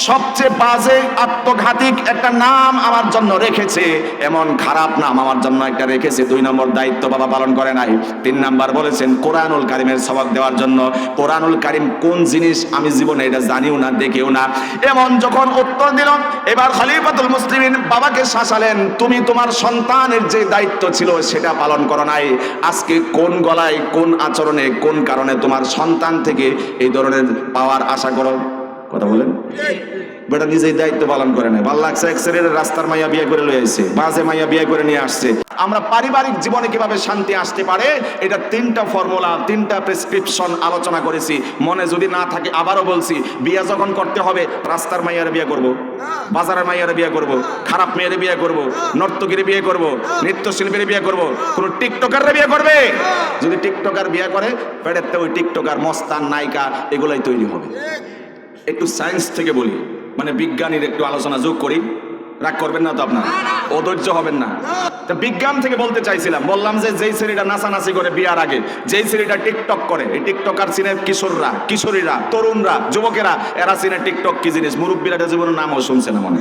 সবচেয়ে বাজে আত্মঘাতিক একটা নাম আমার জন্য রেখেছে, এমন খারাপ নাম আমার জন্য একটা রেখেছে। দুই নম্বর দায়িত্ব বাবা পালন করে নাই। তিন নাম্বার বলেছেন কোরআনুল কারীমের সবক দেওয়ার জন্য। কোরআনুল কারীম কোন জিনিস আমি জীবনে এটা জানিও না, দেখেও না। এমন যখন উত্তর দিল, এবার খলিফাতুল মুসলিমিন বাবাকে শাসালেন, তুমি তোমার সন্তানের যে দায়িত্ব ছিল সেটা পালন করো নাই, আজকে কোন গলায়, কোন আচরণে, কোন কারণে তোমার সন্তান থেকে এই ধরনের পাওয়ার আশা করো? কথা বলেন। বেটা নিজেই দায়িত্ব পালন করে নাই, ভাল লাগছে এক ছেলের রাস্তার মাইয়া বিয়ে করে লয়ে আসছে, বাজে মাইয়া বিয়ে করে নিয়ে আসছে। আমরা পারিবারিক জীবনে কিভাবে শান্তি আসতে পারে, এটা তিনটা ফর্মুলা, তিনটা প্রেসক্রিপশন আলোচনা করেছি। মনে যদি না থাকে আবারও বলছি, বিয়ে যখন করতে হবে রাস্তার মাইয়ারে বিয়ে করব, বাজারের মাইয়ারে বিয়ে করব, খারাপ মেয়েরে বিয়ে করব, নর্তকীরে বিয়ে করব, নৃত্যশিল্পীরে বিয়ে করব, কোন টিকটকারে বিয়ে করবে? যদি টিকটকার বিয়ে করে পেটের ওই টিকটকার মস্তান নায়িকা এগুলাই তৈরি হবে। একটু সায়েন্স থেকে বলি, মানে বিজ্ঞানীর একটু আলোচনা যোগ করি, রাগ করবেন না তো আপনার, অধৈর্য হবেন না। তো বিজ্ঞান থেকে বলতে চাইছিলাম, বললাম যে যেই ছেলেটা নাচানাচি করে বিয়ার আগে, যেই ছেলেটা টিকটক করে, এই টিকটকার চিনে কিশোররা, কিশোরীরা, তরুণরা, যুবকেরা, এরা চিনে টিকটক কি জিনিস। মুরব্বীরা জীবনের নামও শুনছে না মনে।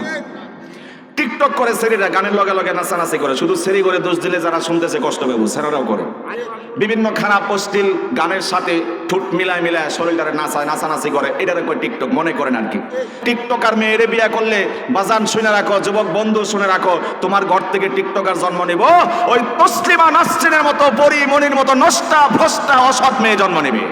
টিকটক করে ছেলেরা, গানের লগে লগে নাচানাচি করে, শুধু ছেলে করে দোষ দিলে যারা শুনতেছে কষ্ট পাবো, ছেলেরাও করে। বিভিন্ন খারাপ অশ্লীল গানের সাথে ঠোঁট মিলায় মিলায় শরীরটারে নাচানাচি করে, এটারে কয় টিকটক মনে করেন আর কি। টিকটকার মেয়েরে বিয়ে করলে বাজান শুনে রাখো, যুবক বন্ধু শুনে রাখো, তোমার ঘর থেকে টিকটকার জন্ম নিব, ওই তসলিমা নাসরিনের মতো, পরিমণির মতো নষ্টা ভ্রষ্টা অসৎ মেয়ে জন্ম নেবে।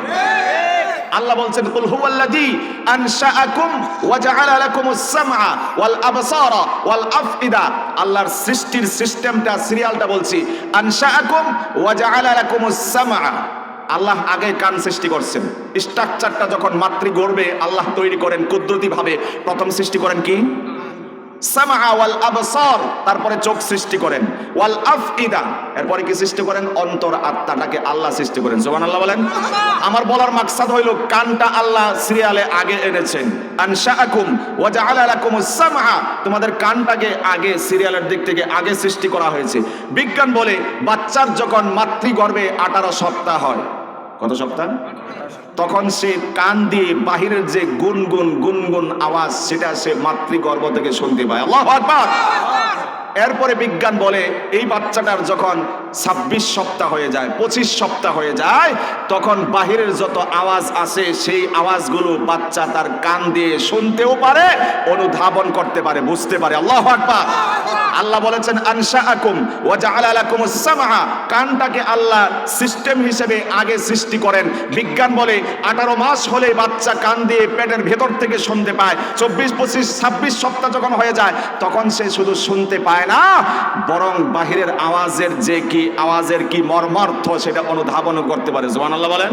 আল্লাহ বলছেন, কুল হুয়াল্লাযী আনশাআকুম ওয়া জাআলা লাকুমুস সামআ ওয়াল আবসারা ওয়াল আফইদা। আল্লাহর সৃষ্টির সিস্টেমটা, সিরিয়ালটা বলছি, আনশাআকুম ওয়া জাআলা লাকুমুস সামআ। আল্লাহ আগে কান সৃষ্টি করছেন, স্ট্রাকচারটা যখন মাতৃগর্ভে আল্লাহ তৈরি করেন কুদরতি ভাবে, প্রথম সৃষ্টি করেন কি? সামআ ওয়াল আবসার, তারপরে চোখ সৃষ্টি করেন, ওয়াল আফইদা, এরপরে কি সৃষ্টি করেন? অন্তর, আত্মাটাকে আল্লাহ সৃষ্টি করেন। সুবহানাল্লাহ বলেন। আমার বলার মাকসাদ হইল, কানটা আল্লাহ সিরিয়ালে আগে এনেছেন। আনশাআকুম ওয়া জাআলা লাকুমুস সামআ, তোমাদের কানটাকে আগে সিরিয়ালের দিক থেকে আগে সৃষ্টি করা হয়েছে। বিজ্ঞান বলে বাচ্চার যখন মাতৃগর্ভে 18 সপ্তাহ হয়, কত সপ্তাহ? তখন সে কান দিয়ে বাহিরের যে গুনগুন গুনগুন আওয়াজ, সেটা সে মাতৃগর্ভ থেকে শুনতে পায়। আল্লাহু আকবার। এরপরে বিজ্ঞান বলে এই বাচ্চাটার যখন 26 সপ্তাহ হয়ে যায়, 25 সপ্তাহ হয়ে যায়, তখন বাহিরের যত আওয়াজ আসে সেই আওয়াজগুলো বাচ্চা তার কান দিয়ে শুনতেও পারে, অনুধাবন করতে পারে, বুঝতে পারে। আল্লাহু আকবার। আল্লাহ বলেছেন আনশাআকুম ওয়া জাআলা লাকুমুস সামআ, কানটাকে আল্লাহ সিস্টেম হিসেবে আগে সৃষ্টি করেন। বিজ্ঞান বলে 18 মাস হলে বাচ্চা কান দিয়ে পেটের ভেতর থেকে শুনতে পায়। 24, 25, 26 সপ্তাহ যখন হয়ে যায় তখন সে শুধু শুনতে পায় না, বরং বাহিরের আওয়াজের কি মর্মার্থ সেটা অনুধাবনও করতে পারে। সুবহানাল্লাহ বলেন।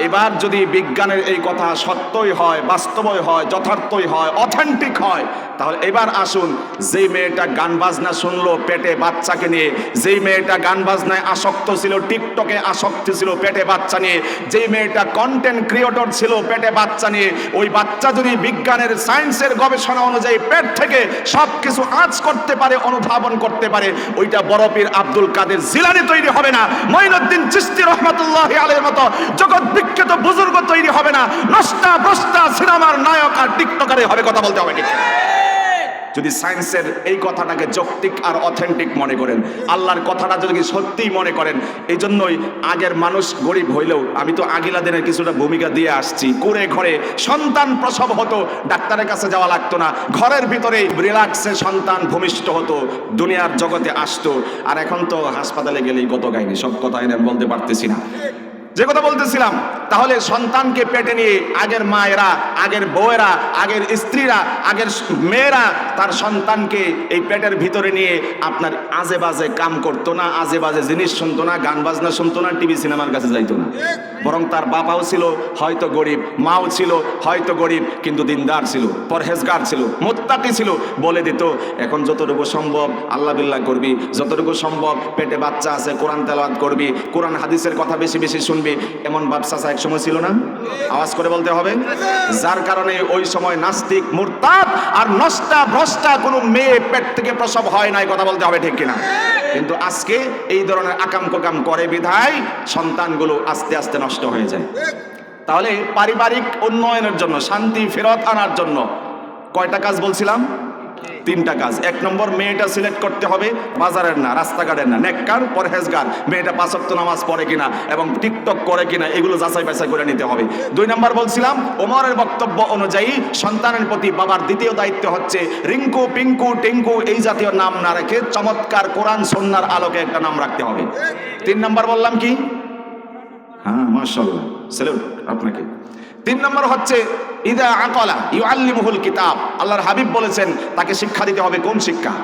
এবার যদি বিজ্ঞানের এই কথা সত্যই হয়, বাস্তবই হয়, যথার্থই হয়, অথেন্টিক হয়, তাহলে এবার আসুন, যেই মেয়েটা গান বাজনা শুনলো পেটে বাচ্চাকে নিয়ে, যেই মেয়েটা গান বাজনায় আসক্ত ছিল, টিকটকে আসক্ত ছিল পেটে বাচ্চা নিয়ে, যেই মেয়েটা কন্টেন্ট ক্রিয়েটর ছিল পেটে বাচ্চা নিয়ে, ওই বাচ্চা যদি বিজ্ঞানের সায়েন্সের গবেষণা অনুযায়ী পেট থেকে সবকিছু আঁচ করতে পারে, অনুধাবন করতে পারে, ওইটা বড় পীর আব্দুল কাদের জিলানী তৈরি হবে না, মঈনুদ্দিন চিশতি রহমাতুল্লাহি আলাইহির মতো জগৎ বিখ্যাত বুজুর্গ তৈরি হবে না, নষ্টা ভ্রষ্টা সিনেমার নায়ক আর টিকটকারে হবে। কথা বলতে হবে ঠিক। যদি সায়েন্সের এই কথাটাকে যৌক্তিক আর অথেন্টিক মনে করেন, আল্লাহর কথাটা যদি সত্যিই মনে করেন, এই জন্যই আগের মানুষ গরিব হইলেও, আমি তো আগিলা দিনের কিছুটা ভূমিকা দিয়ে আসছি, করে ঘরে সন্তান প্রসব হতো, ডাক্তারের কাছে যাওয়া লাগতো না, ঘরের ভিতরে রিল্যাক্সে সন্তান ভূমিষ্ঠ হতো, দুনিয়ার জগতে আসতো। আর এখন তো হাসপাতালে গেলেই কত কাহিনী, সব কথা আমি বলতে পারতেছি না। যে কথা বলতেছিলাম, তাহলে সন্তানকে পেটে নিয়ে আগের মায়েরা, আগের বউয়েরা, আগের স্ত্রীরা, আগের মেয়েরা তার সন্তানকে এই পেটের ভিতরে নিয়ে আপনার আজে বাজে কাম করতো না, আজে বাজে জিনিস শুনতো না, গান বাজনা শুনতো না, টিভি সিনেমার কাছে যাইতো না, বরং তার বাবাও ছিল হয়তো গরিব, মাও ছিল হয়তো গরিব, কিন্তু দিনদার ছিল, পরহেজগার ছিল, মুত্তাকি ছিল, বলে দিত এখন যতটুকু সম্ভব আল্লাহ বিল্লাহ করবি, যতটুকু সম্ভব পেটে বাচ্চা আছে কোরআন তেলাওয়াত করবি, কোরআন হাদিসের কথা বেশি বেশি শুনবি। এমন বাপসাসা এক সময় ছিল না? আওয়াজ করে বলতে হবে। যার কারণে ওই সময় নাস্তিক, মুরতাদ আর নষ্টা ভ্রষ্টা কোনো মেয়ে পেট থেকে প্রসব হয় নাই। কথা বলতে হবে ঠিক কিনা? কিন্তু আজকে এই ধরনের আকাম কোকাম করে বিধায় সন্তানগুলো আস্তে আস্তে নষ্ট হয়ে যায়। তাহলে পারিবারিক উন্নয়নের জন্য, শান্তি ফেরত আনার জন্য কয়টা কাজ বলছিলাম? 3টা কাজ। 1 নম্বর, মেয়েটা সিলেক্ট করতে হবে বাজারের না, রাস্তাঘাটের না, নেককার, পরহেজগার, মেয়েটা 5 ওয়াক্ত নামাজ পড়ে কিনা এবং টিকটক করে কিনা, এগুলো যাচাই বাছাই করে নিতে হবে। 2 নম্বর বলছিলাম, ওমরের বক্তব্য অনুযায়ী সন্তানের প্রতি বাবার দ্বিতীয় দায়িত্ব হচ্ছে রিঙ্কু, পিঙ্কু, টিঙ্কু এই জাতীয় নাম না রেখে চমৎকার কোরআন সুন্নাহর আলোকে একটা নাম রাখতে হবে। 3 নম্বর বললাম কি? হ্যাঁ, মাশাআল্লাহ, স্যালুট আপনাকে। 3 নম্বর হচ্ছে ইদা আকালা ইউআল্লিমুহুল কিতাব। আল্লাহর হাবিব বলেছেন তাকে শিক্ষা দিতে হবে। কোন শিক্ষা?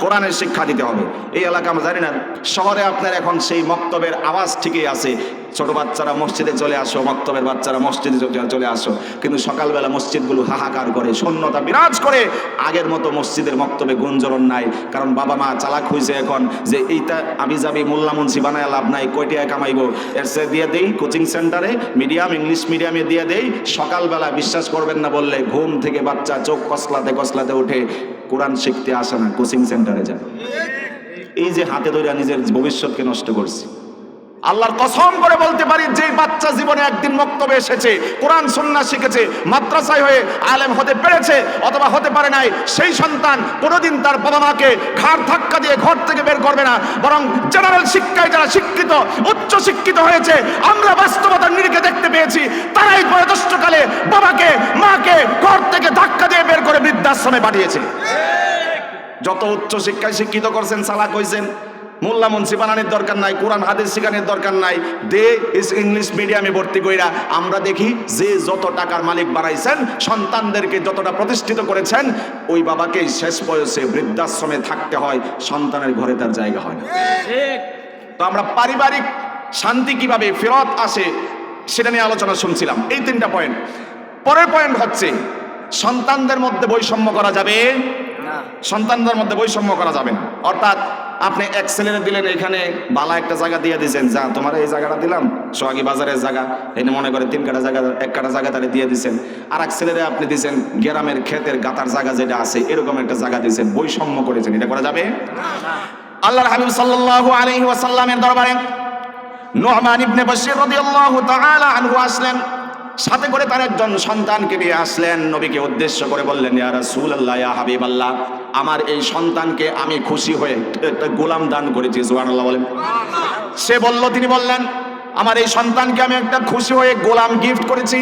কোরআনের শিক্ষা দিতে হবে। এই এলাকা আমরা জানি না, শহরে আপনার এখন সেই মক্তবের আওয়াজ ঠিকই আছে, ছোট বাচ্চারা মসজিদে চলে আসো, মক্তবের বাচ্চারা মসজিদে চলে আসো, কিন্তু সকালবেলা মসজিদগুলো হাহাকার করে, শূন্যতা বিরাজ করে, আগের মতো মসজিদের মক্তবে গুঞ্জরণ নাই। কারণ বাবা মা চালাক হয়েছে এখন, যে এইটা আবি যাবি মোল্লা মুন্সি বানায় লাভ নাই, কয়টিয়া কামাইবো, এর সে দিয়ে দেই কোচিং সেন্টারে, মিডিয়াম ইংলিশ মিডিয়ামে দিয়ে দেই। সকালবেলা বিশ্বাস করবেন না বললে ঘুম থেকে বাচ্চা চোখ কসলাতে কসলাতে উঠে কোরআন শিখতে আসে না, কোচিং সেন্টারে যায়। এই যে হাতে ধরে নিজের ভবিষ্যৎকে নষ্ট করছি। আল্লাহর কসম করে বলতে পারি, যে বাচ্চা জীবনে একদিন মক্তবে এসেছে, কোরআন সুন্নাহ শিখেছে, মাদ্রাসায় হয়ে আলেম হতে পেরেছে অথবা হতে পারে নাই, সেই সন্তান কোনোদিন তার বাবা মাকে ঘাড় ধাক্কা দিয়ে ঘর থেকে বের করবে না, বরং জেনারেল শিক্ষায় যারা শিক্ষিত, উচ্চ শিক্ষিত হয়েছে, আমরা বাস্তবতার নিরিখে দেখতে পেয়েছি, তারাই বয়োজ্যেষ্ঠকালে বাবাকে মাকে ঘর থেকে ধাক্কা দিয়ে বের করে বৃদ্ধাশ্রমে পাঠিয়েছে। যত উচ্চ শিক্ষায় শিক্ষিত করছেন, চালাক হয়েছেন, মোল্লা মুন্সি বানানোর দরকার নাই, কোরআন হাদিস শিখানোর দরকার নাই, দে ইংলিশ মিডিয়ামে ভর্তি কইরা আমরা দেখি যে যত টাকার মালিক বানাইছেন, সন্তানদেরকে যতটা প্রতিষ্ঠিত করেছেন, ওই বাবাকে শেষ বয়সে বৃদ্ধাশ্রমে থাকতে হয়, সন্তানের ঘরে তার জায়গা হয়। তো আমরা পারিবারিক শান্তি কিভাবে ফেরত আসে সেটা নিয়ে আলোচনা শুনছিলাম। এই 3টা পয়েন্ট। পরের পয়েন্ট হচ্ছে সন্তানদের মধ্যে বৈষম্য করা যাবে না। সন্তানদের মধ্যে বৈষম্য করা যাবে না। অর্থাৎ আপনি এক ছেলেরে দিলেন, এখানে বালা একটা জায়গা দিয়ে দিয়েছেন, যা তোমার এই জায়গাটা দিলাম, সোহাগী বাজারের জায়গা, এনে মনে করে 3 কাঠা জায়গা, 1 কাঠা জায়গা তারে দিয়ে দিয়েছেন। আর এক ছেলেরে আপনি দিয়েছেন গ্রামের ক্ষেতের গাতার জায়গা যেটা আছে, এরকম একটা জায়গা দিয়েছেন, বৈষম্য করেছেন। এটা করা যাবে না। আল্লাহর হাবিব সাল্লাল্লাহু আলাইহি ওয়াসাল্লামের দরবারে নু'মান ইবনে বাশীর রাদিয়াল্লাহু তাআলা আনহু আসলেন। সাথে করে তার একজন সন্তানকে নিয়ে আসলেন, নবীকে উদ্দেশ্য করে বললেন, ইয়া রাসূলুল্লাহ, ইয়া হাবিবাল্লাহ, আমার এই সন্তানকে আমি খুশি হয়ে একটা গোলাম দান করেছি। সুবহানাল্লাহ বলেন। সে বলল, তিনি বললেন, আমার এই সন্তানকে আমি একটা খুশি হয়ে গোলাম গিফট করেছি।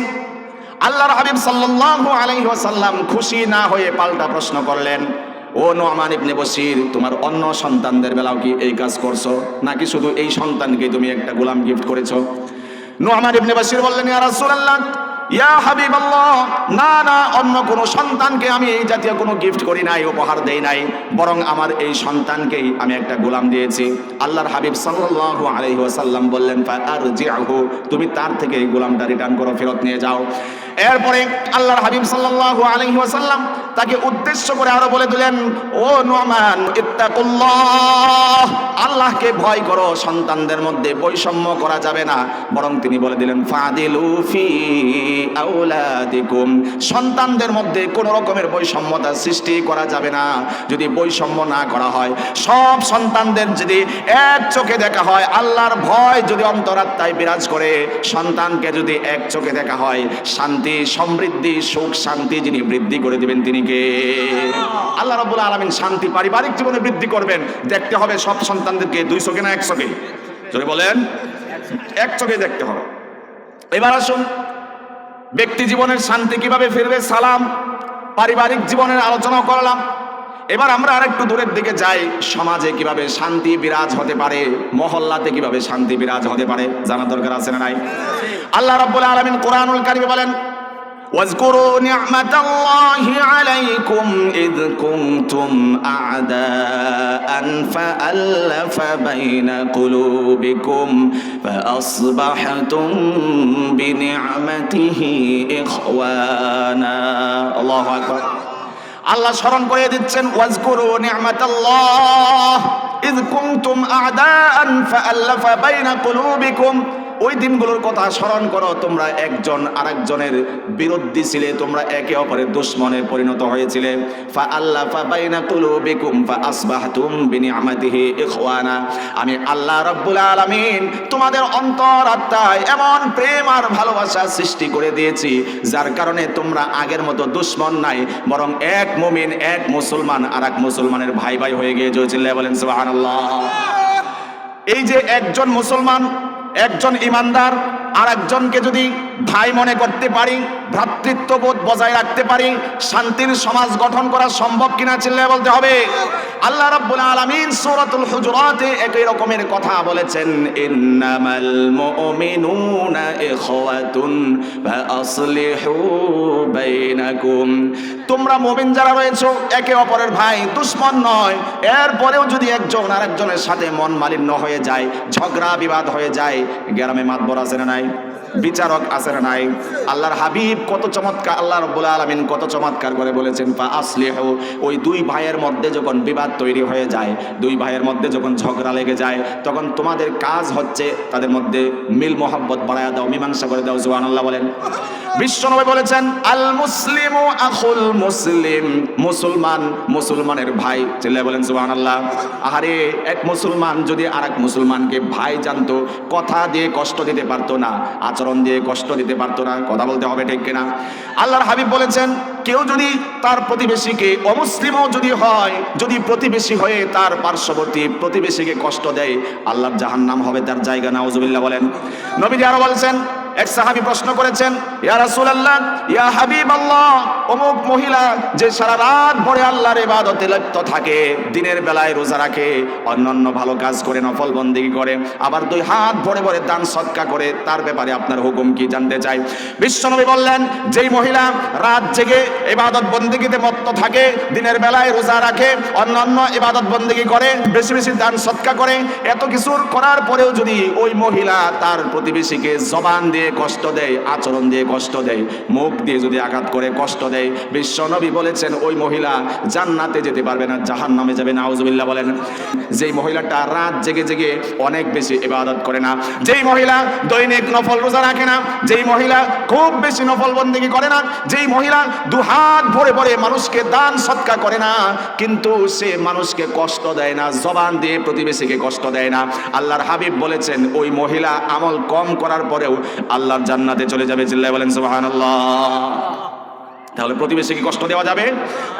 আল্লাহর হাবিব সাল্লাল্লাহু আলাইহি ওয়াসাল্লাম খুশি না হয়ে পাল্টা প্রশ্ন করলেন, ও নু'মান ইবনে বশির, তোমার অন্য সন্তানদের বেলাও কি এই কাজ করছো, নাকি শুধু এই সন্তানকে তুমি একটা গোলাম গিফট করেছো? নু'মান ইবনে বশির বললেন, ইয়া রাসূলুল্লাহ, ইয়া হাবিবাল্লাহ, না না, অন্য কোনো সন্তানকে আমি এই জাতীয় কোনো গিফট করি নাই, উপহার দেই নাই, বরং আমার এই সন্তানকেই আমি একটা গোলাম দিয়েছি। আল্লাহর হাবিব সাল্লাল্লাহু আলাইহি ওয়াসাল্লাম বললেন, ফাআরজি'হু, তুমি তার থেকে এই গোলামটা রিটার্ন করো, ফেরত নিয়ে যাও। এরপরে আল্লাহর হাবিব সাল্লাল্লাহু আলাইহি ওয়াসাল্লাম তাকে উদ্দেশ্য করে আরো বলে দিলেন, ও নু'মান, ইত্তাকুল্লাহ, আল্লাহকে ভয় করো, সন্তানদের মধ্যে বৈষম্য করা যাবে না। বরং তিনি বলে দিলেন, ফাদিলু ফি আওলাদিকুম, সন্তানদের মধ্যে কোনো রকমের বৈষম্যতা সৃষ্টি করা যাবে না। যদি বৈষম্য না করা হয়, সব সন্তানদের যদি এক চোখে দেখা হয়, আল্লাহর ভয় যদি অন্তরাত্মায় বিরাজ করে, সন্তানকে যদি এক চোখে দেখা হয়, শান্তি, সমৃদ্ধি, সুখ শান্তি যিনি বৃদ্ধি করে দিবেন তিনি কে? আল্লাহ রাব্বুল আলামিন শান্তি পারিবারিক জীবনে বৃদ্ধি করবেন। দেখতে হবে সব সন্তানদেরকে দুই চোখে না এক চোখে? যদি বলেন এক চোখে দেখতে হবে। এবার আসুন, ব্যক্তি জীবনের শান্তি কিভাবে ফিরবে, সালাম, পারিবারিক জীবনের আলোচনা করলাম। এবার আমরা আরেকটু দূরের দিকে যাই, সমাজে কিভাবে শান্তি বিরাজ হতে পারে, মহল্লাতে কিভাবে শান্তি বিরাজ হতে পারে, জানা দরকার আছে না নাই? আল্লাহ রাব্বুল আলামিন কোরআনুল কারীমে বলেন, ওয়াজকুরু নি'মাতাল্লাহি আলাইকুম ইয কুনতুম আ'দাআন ফাআল্লাফা বাইনা কুলুবিকুম ফাআসবাহতুম বিনি'মাতিহি ইখওয়ানা। আল্লাহু আকবার। আল্লাহ স্মরণ করে দিচ্ছেন, ওয়াজকুরু নি'মাতাল্লাহ ইয কুনতুম আ'দাআন ফাআল্লাফা বাইনা কুলুবিকুম, ওই দিনগুলোর কথা স্মরণ করো, তোমরা একজন আরেকজনের বিরোধী ছিলে, তোমরা একে অপরের দুশমনে পরিণত হয়েছিলে। ফাআল্লাফা বাইনা কুলুবিকুম ফাআসবাহতুম বিনি'মাতিহি ইখওয়ানা, আমি আল্লাহ রাব্বুল আলামিন তোমাদের অন্তরাত্মায় এমন প্রেম আর ভালোবাসা সৃষ্টি করে দিয়েছি, যার কারণে তোমরা আগের মতো দুশমন নাই, বরং এক মুমিন, এক মুসলমান আরেক মুসলমানের ভাই ভাই হয়ে গিয়েছে। চিল্লায়ে বলেন সুবহানাল্লাহ। এই যে একজন মুসলমান, একজন ইমানদার আর একজনকে যদি ভাই মনে করতে পারি, ভ্রাতৃত্ববোধ বজায় রাখতে পারি, শান্তির সমাজ গঠন করা সম্ভব কিনা চিল্লায়ে বলতে হবে। আল্লাহ রাব্বুল আলামিন সূরাতুল হুজুরাতে একই রকমের কথা বলেছেন, ইন্নামাল মুমিনুনা ইখওয়াতুন ফাআসলিহু বাইনাকুম, তোমরা মুমিন যারা রয়েছো একে অপরের ভাই, দুশমন নয়। এরপরেও যদি একজন আরেকজনের সাথে মন মালিন্য হয়ে যায়, ঝগড়া বিবাদ হয়ে যায়, গ্রামে মাতবর আছে না নাই, বিচারক আছে না নাই? আল্লাহর হাবিব কত চমৎকার, আল্লাহ রাব্বুল আলামিন কত চমৎকার করে বলেছেন, ফাআসলিহু, ওই দুই ভাইয়ের মধ্যে যখন বিবাদ তৈরি হয়ে যায়, দুই ভাইয়ের মধ্যে যখন ঝগড়া লেগে যায়, তখন তোমাদের কাজ হচ্ছে তাদের মধ্যে মিল মোহাব্বত বাড়ায়া দাও, মীমাংসা করে দাও। সুবহানাল্লাহ বলেন। বিশ্বনবী বলেছেন, আল মুসলিমু আখুল মুসলিম, মুসলমান মুসলমানের ভাই। চিল্লায়ে বলেন সুবহানাল্লাহ। আহারে, এক মুসলমান যদি আরেক মুসলমানকে ভাই জানতো, কথা দিয়ে কষ্ট দিতে পারতো না, আচরণ দিয়ে কষ্ট দিতে পারতো না, কথা বলতে হবে ঠিক কিনা? আল্লাহর হাবিব বলেছেন, কেউ যদি তার প্রতিবেশীকে, অমুসলিমও যদি হয়, যদি প্রতিবেশী হয়ে তার পার্শ্ববর্তী প্রতিবেশীকে কষ্ট দেয়, আল্লাহর জাহান্নাম হবে তার জায়গা। নাউজুবিল্লাহ বলেন। নবীজি আরো বলেছেন, এক সাহাবী প্রশ্ন করেছেন, ইয়া রাসূলুল্লাহ, ইয়া হাবিবাল্লাহ, অমুক মহিলা যে সারা রাত ভরে আল্লাহর ইবাদতে লিপ্ত থাকে, দিনের বেলায় রোজা রাখে, অন্যান্য ভালো কাজ করে, নফল বন্দেগী করে, আবার দুই হাত ভরে ভরে দান সদকা করে, তার ব্যাপারে আপনার হুকুম কি জানতে চাই? বিশ্বনবী বললেন, যেই মহিলা রাত জেগে ইবাদত বন্দেগীতে মত্ত থাকে, দিনের বেলায় রোজা রাখে, অন্যান্য ইবাদত বন্দেগী করে, বেশি বেশি দান সদকা করে, এত কিছুর করার পরেও যদি ওই মহিলা তার প্রতিবেশীকে জবান দিয়ে কষ্ট দেয়, আচরণ দিয়ে কষ্ট দেয়, মুখ দিয়ে যদি আঘাত করে কষ্ট দেয়, বিশ্ব নবী বলেছেন ওই মহিলা জান্নাতে যেতে পারবে না, জাহান্নামে যাবে। নাউজুবিল্লাহ বলেন। যেই মহিলাটা রাত জেগে জেগে অনেক বেশি ইবাদত করে না, যেই মহিলা দৈনিক নফল রোজা রাখে না, যেই মহিলা খুব বেশি নফল বন্দেগী করে না, যেই মহিলা দুহাত ভরে ভরে মানুষকে দান সৎকার করে না, কিন্তু সে মানুষকে কষ্ট দেয় না, জবান দিয়ে প্রতিবেশীকে কষ্ট দেয় না, আল্লাহর হাবিব বলেছেন ওই মহিলা আমল কম করার পরেও আল্লাহর জান্নাতে চলে যাবে। চিল্লায় বলেন সুবহানাল্লাহ। তাহলে প্রতিবেশীকে কষ্ট দেওয়া যাবে?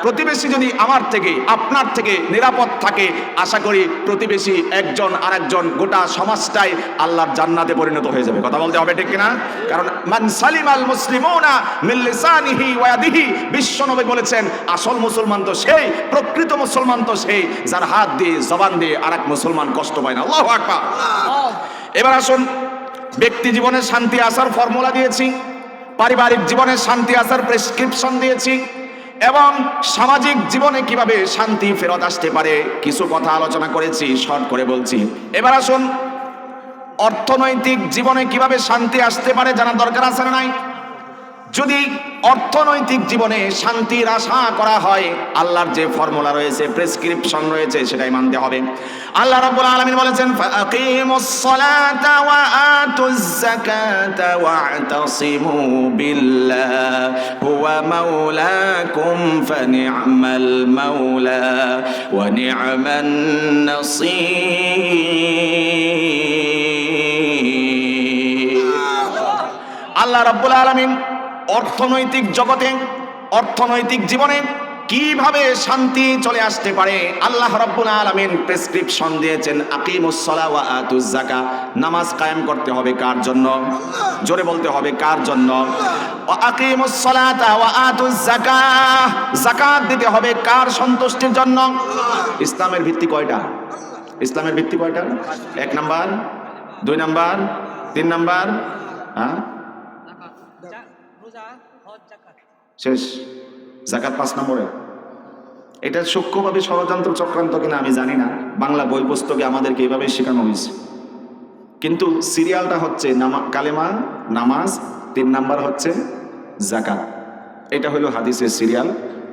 প্রতিবেশী যদি আমার থেকে আপনার থেকে নিরাপদ থাকে, আশা করি প্রতিবেশী একজন আরেকজন গোটা সমাজটাই আল্লাহর জান্নাতে পরিণত হয়ে যাবে। কথা বলতে হবে, ঠিক কিনা? কারণ মান সালিমাল মুসলিমুনা মিন লিসানিহি ওয়া ইয়াদিহি, বিশ্বনবী বলেছেন আসল মুসলমান তো সেই, প্রকৃত মুসলমান তো সেই যার হাত দিয়ে জবান দিয়ে আরেক মুসলমান কষ্ট পায় না। আল্লাহু আকবার। এবার আসুন, ব্যক্তি জীবনে শান্তি আসার ফর্মুলা দিয়েছি, পারিবারিক জীবনে শান্তি আসার প্রেসক্রিপশন দিয়েছি, এবং সামাজিক জীবনে কিভাবে শান্তি ফেরত আসতে পারে কিছু কথা আলোচনা করেছি, শর্ট করে বলছি। এবার আসুন, অর্থনৈতিক জীবনে কিভাবে শান্তি আসতে পারে জানার দরকার আছে না নাই? যদি অর্থনৈতিক জীবনে শান্তির আশা করা হয়, আল্লাহর যে ফর্মুলা রয়েছে, প্রেসক্রিপশন রয়েছে, সেটাই মানতে হবে। আল্লাহ রাব্বুল আলামিন বলেছেন ফাকিমুস সালাতা ওয়া আতুজ যাকাতা ওয়া'তাসিমু বিল্লাহ হুয়া মাওলাকুম ফানি'মাল মাওলা ওয়া নি'মান নাসীর। আল্লাহ রাব্বুল আলামিন অর্থনৈতিক জগতে, অর্থনৈতিক জীবনে কিভাবে শান্তি চলে আসতে পারে আল্লাহ রাব্বুল আলামিন প্রেসক্রিপশন দিয়েছেন। আকিমুস সালাহ ওয়া আতুজ যাকাত, নামাজ কায়েম করতে হবে কার জন্য? জোরে বলতে হবে, কার জন্য? ওয়া আকিমুস সালাতা ওয়া আতুজ যাকাত, যাকাত দিতে হবে কার সন্তুষ্টির জন্য? ইসলামের ভিত্তি কয়টা? ইসলামের ভিত্তি কয়টা? 1 নাম্বার, 2 নাম্বার, 3 নাম্বার, হ্যাঁ শেষ, যাকাত 5 নম্বরে। এটা সূক্ষ্মভাবে ষড়যন্ত্র চক্রান্ত কিনা আমি জানি না, বাংলা বই পুস্তকে আমাদেরকে এইভাবে শেখানো হয়েছে, কিন্তু সিরিয়ালটা হচ্ছে কালেমা, নামাজ, 3 নাম্বার হচ্ছে যাকাত। এটা হলো হাদিসের সিরিয়াল।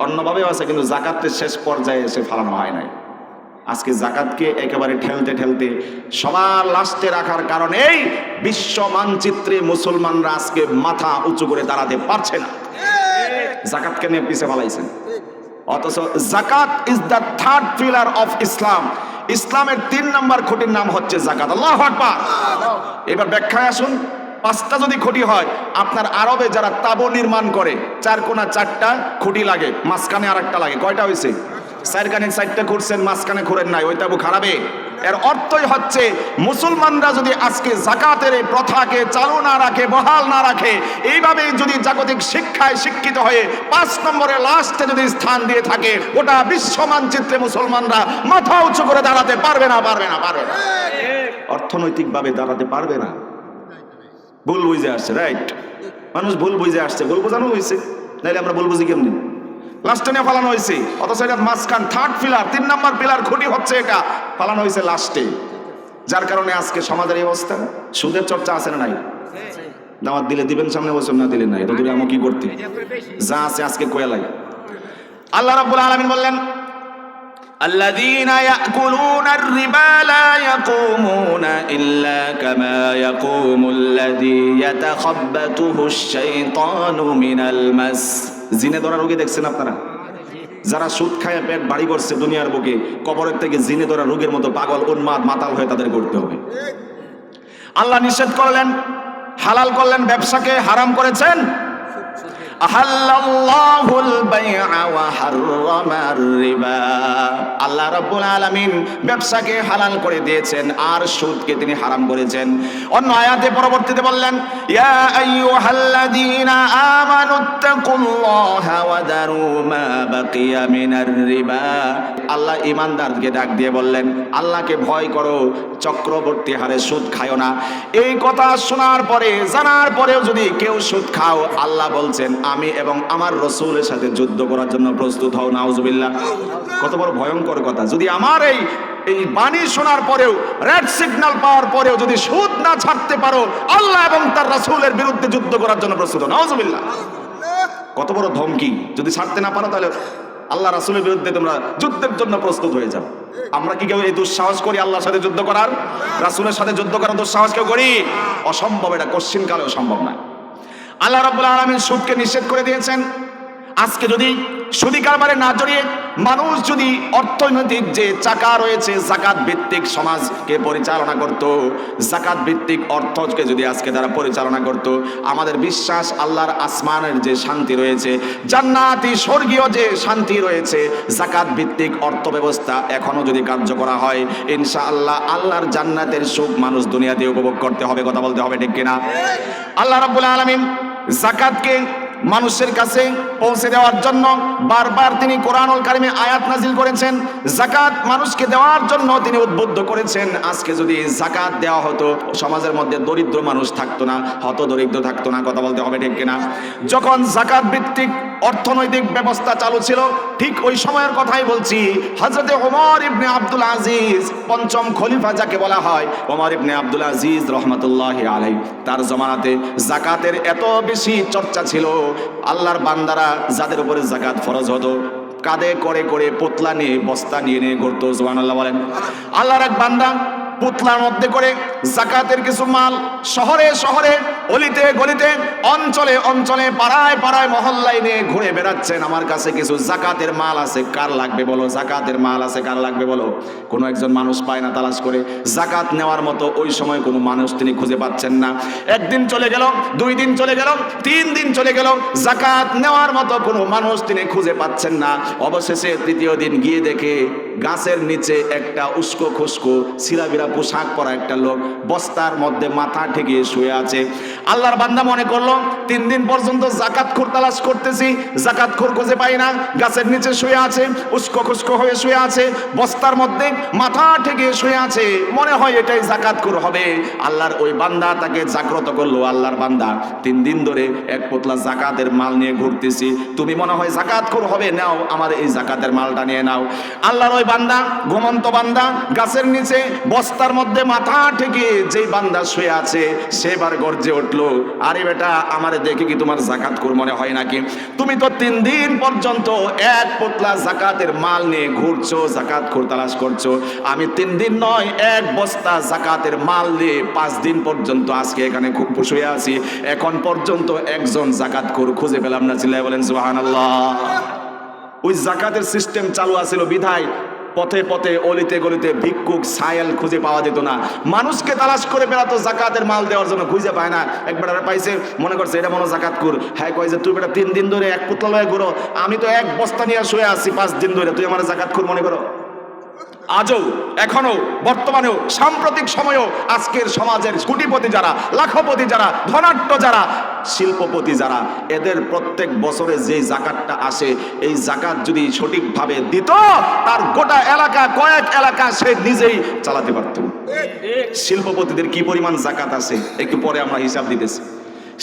অন্যভাবেও আছে, কিন্তু যাকাতের শেষ পর্যায়ে এসে ফালানো হয় নাই। আজকে যাকাতকে একেবারে ঠেলতে ঠেলতে সবার লাস্টে রাখার কারণেই বিশ্ব মানচিত্রে মুসলমানরা আজকে মাথা উঁচু করে দাঁড়াতে পারছে না। যাকাতকে নিয়ে পিছে ফেলাইছেন, অথচ zakat is the third pillar of Islam. ইসলামের 3 নম্বর খুঁটির নাম হচ্ছে যাকাত। আল্লাহু আকবার। এবার ব্যাখ্যায় আসুন। 5টা যদি খুঁটি হয়, আপনার আরবে যারা তাবু নির্মাণ করে 4 কোণা 4টা খুঁটি লাগে, মাঝখানে আরেকটা লাগে, কয়টা হয়েছে? 4 কানে 4টা খুঁড়ছেন, মাঝখানে খুঁড়েন নাই, ওই তাবু খারাপে। এর অর্থই হচ্ছে মুসলমানরা যদি আজকে যাকাতের এই প্রথাকে চালু না রাখে, বহাল না রাখে, এইভাবে যদি জাগতিক শিক্ষায় শিক্ষিত হয়ে 5 নম্বরে লাস্টে যদি স্থান দিয়ে থাকে, ওটা বিশ্ব মানচিত্রে মুসলমানরা মাথা উঁচু করে দাঁড়াতে পারবে না, পারবে না, পারবে না, অর্থনৈতিকভাবে দাঁড়াতে পারবে না। ভুল বুঝে আসছে, রাইট? মানুষ ভুল বুঝে আসছে, ভুল বোঝানো হয়েছে, নাইলে আমরা ভুল বুঝি কেমনি? লাস্টে নিয়ে ফালানো হয়েছে, অথচ এটা মাঝখান, থার্ড পিলার, 3 নম্বর পিলার খুঁটি হচ্ছে এটা, ফালানো হয়েছে লাস্টে। যার কারণে আজকে সমাজের এই অবস্থা। সুদের চর্চা আছে না নাই? দাওয়াত দিলে দিবেন, সামনে বছর না দিলে নাই, এটা দিলে আমি কি করতে? যা আছে আজকে কোয়ালাই। আল্লাহ রাব্বুল আলামিন বললেন আল্লাযীনা ইয়াকুলুনার রিবা লা ইয়াকুমুনা ইল্লা কামা ইয়াকুমুল্লাযী ইয়াতাখাব্বাতুহুশ শাইতানু মিনাল মাস। জিনে ধরা রোগী দেখছেন আপনারা? যারা সুদ খায় পেট বাড়ি করছে দুনিয়ার বুকে, কবরের থেকে জিনে ধরা রোগের মতো পাগল, উন্মাদ, মাতাল হয়ে তাদের করতে হবে। আল্লাহ নিষেধ করলেন, হালাল করলেন, ব্যবসাকে হারাম করেছেন। আহাল্লাল্লাহুল বাইআ ওয়া হাররামার রিবা। আল্লাহ রাব্বুল আলামিন ব্যবসাকে হালাল করে দিয়েছেন আর সুদকে তিনি হারাম করেছেন। অন্য আয়াতে পরবর্তীতে বললেন ইয়া আইয়ুহাল্লাযীনা আমানুত্তাকুল্লাহা ওয়া দারু মা বাকিয়া মিনার রিবা। আল্লাহ ঈমানদারকে ডাক দিয়ে বললেন আল্লাহকে ভয় করো, চক্রবর্তী হারে সুদ খায়ো না। এই কথা শোনার পরে, জানার পরেও যদি কেউ সুদ খাও, আল্লাহ বলছেন আমি এবং আমার রাসূলের সাথে যুদ্ধ করার জন্য প্রস্তুত হও। নাউজুবিল্লাহ। কত বড় ভয়ঙ্কর কথা! যদি আমার এই বাণী শোনার পরেও, রেড সিগন্যাল পাওয়ার পরেও যদি সুদ না ছাড়তে পারো, আল্লাহ এবং তার রাসূলের বিরুদ্ধে যুদ্ধ করার জন্য প্রস্তুত হও। নাউজুবিল্লাহ। কত বড় ধমকি! যদি ছাড়তে না পারো তাহলে আল্লাহ রাসূলের বিরুদ্ধে তোমরা যুদ্ধের জন্য প্রস্তুত হয়ে যাও। আমরা কি কেউ এই দুঃসাহস করি আল্লাহর সাথে যুদ্ধ করার? রাসূলের সাথে যুদ্ধ করার দুঃসাহস কেউ করি? অসম্ভব, এটা কোশ্চিন কালেও সম্ভব নয়। আল্লাহ রাব্বুল আলামিন সুদকে নিষেধ করে দিয়েছেন। আজকে যদি সুদি কারবারে না জড়িয়ে মানুষ যদি অর্থনৈতিক যে চাকা রয়েছে যাকাত ভিত্তিক সমাজকে পরিচালনা করত, যাকাত ভিত্তিক অর্থকে যদি আজকে তারা পরিচালনা করত, আমাদের বিশ্বাস আল্লাহর আসমানের যে শান্তি রয়েছে, জান্নাতি স্বর্গীয় যে শান্তি রয়েছে, যাকাত ভিত্তিক অর্থ ব্যবস্থা এখনো যদি কার্য করা হয়, ইনশাআল্লাহ আল্লাহর জান্নাতের সুখ মানুষ দুনিয়াতে উপভোগ করতে হবে। কথা বলতে হবে, ঠিক কিনা? আল্লাহ রাব্বুল আলামিন যাকাতকে মানুষের কাছে পৌঁছে দেওয়ার জন্য বারবার তিনি কোরআনুল কারিমে আয়াত নাজিল করেছেন। যাকাত মানুষকে দেওয়ার জন্য তিনি উদ্বুদ্ধ করেছেন। আজকে যদি যাকাত দেওয়া হতো, সমাজের মধ্যে দরিদ্র মানুষ থাকতো না, হত দরিদ্র থাকতো না। কথা বলতে হবে, ঠিক কিনা? যখন যাকাত ভিত্তিক অর্থনৈতিক ব্যবস্থা চালু ছিল, ঠিক ওই সময়ের কথাই বলছি। হযরতে ওমর ইবনে আব্দুল আজিজ, পঞ্চম খলিফা যাকে বলা হয়, ওমর ইবনে আব্দুল আজিজ রহমাতুল্লাহি আলাইহি, তার জমানাতে যাকাতের এত বেশি চর্চা ছিল, আল্লাহর বান্দারা যাদের উপরে যাকাত ফরজ হতো কাঁধে করে করে পোতলা নিয়ে বস্তা নিয়ে নিয়ে ঘুরতো। সুবহানাল্লাহ বলেন। আল্লাহর এক বান্দা পুতলার মধ্যে করে যাকাতের কিছু মাল শহরে শহরে, অলিতে গলিতে, অঞ্চলে অঞ্চলে, পাড়ায় পাড়ায়, মহল্লায় নিয়ে ঘুরে বেড়াচ্ছেন। আমার কাছে কিছু যাকাতের মাল আছে, কার লাগবে বলো? যাকাতের মাল আছে, কার লাগবে বলো? কোনো একজন মানুষ পায় না তালাশ করে। যাকাত নেওয়ার মতো ওই সময় কোনো মানুষ তিনি খুঁজে পাচ্ছেন না। একদিন চলে গেল, 2 দিন চলে গেল, 3 দিন চলে গেল, যাকাত নেওয়ার মতো কোনো মানুষ তিনি খুঁজে পাচ্ছেন না। অবশেষে 3য় দিন গিয়ে দেখে গাছের নিচে একটা উস্কো খুস্কো সিরাবিরা পোশাক পরা একটা লোক বস্তার মধ্যে মাথা ঠেকিয়ে শুয়ে আছে। আল্লাহর বান্দা মনে করলো 3 দিন পর্যন্ত যাকাতখোর তালাশ করতেছি, যাকাতখোর খুঁজে পাই না, গাছের নিচে শুয়ে আছে, উস্কো খুস্কো হয়ে শুয়ে আছে, বস্তার মধ্যে মাথা ঠেকিয়ে শুয়ে আছে, মনে হয় এটাই যাকাতখোর হবে। আল্লাহর ওই বান্দা তাকে জাগ্রত করলো, আল্লাহর বান্দা 3 দিন ধরে এক পোতলা যাকাতের মাল নিয়ে ঘুরতেছি, তুমি মনে হয় যাকাতখোর হবে, নাও আমার এই যাকাতের মালটা নিয়ে নাও। আল্লাহর ওই বান্দা, ঘুমন্ত বান্দা, গাছের নিচে বস্তার মধ্যে মাথা ঠেকিয়ে যেই বান্দা শুয়ে আছে, সেবার গর্জে উঠলো, আরে বেটা, আমারে দেখে কি তোমার যাকাতখোর মনে হয় নাকি? তুমি তো 3 দিন পর্যন্ত এক পোতলা যাকাতের মাল নিয়ে ঘুরছো, যাকাতখোর তালাশ করছো। আমি 3 দিন নয়, এক বস্তা যাকাতের মাল নিয়ে 5 দিন পর্যন্ত আজকে এখানে খুব শুয়ে আছি, এখন পর্যন্ত একজন যাকাতখোর খুঁজে পেলাম না। চিল্লায় বলেন সুবহানাল্লাহ। ওই যাকাতের সিস্টেম চালু আছিল বিধায় পথে পথে, অলিতে গলিতে ভিক্ষুক সায়েল খুঁজে পাওয়া যেত না। মানুষকে তালাশ করে বেড়াতো যাকাতের মাল দেওয়ার জন্য, খুঁজে পায় না। একবার পাইছে, মনে করছে এটা মনে যাকাতখোর। হ্যাঁ, কয় যে তুই বেটা 3 দিন ধরে এক পুতলা লয়ে ঘুরো, আমি তো এক বস্তা নিয়ে শুয়ে আছি 5 দিন ধরে, তুই আমার যাকাতখোর মনে করো? আজও, এখনো, বর্তমানেও, সাম্প্রতিক সময়েও আজকের সমাজের কোটিপতি যারা, লাখপতি যারা, ধনাঢ্য যারা, শিল্পপতি যারা, এদের প্রত্যেক বছরে যে যাকাতটা আসে, এই যাকাত যদি সঠিকভাবে দিত, তার গোটা এলাকা, কয়েক এলাকা সে নিজেই চালাতে পারত। শিল্পপতিদের কি পরিমাণ যাকাত আছে একটু পরে আমরা হিসাব দিতেছি।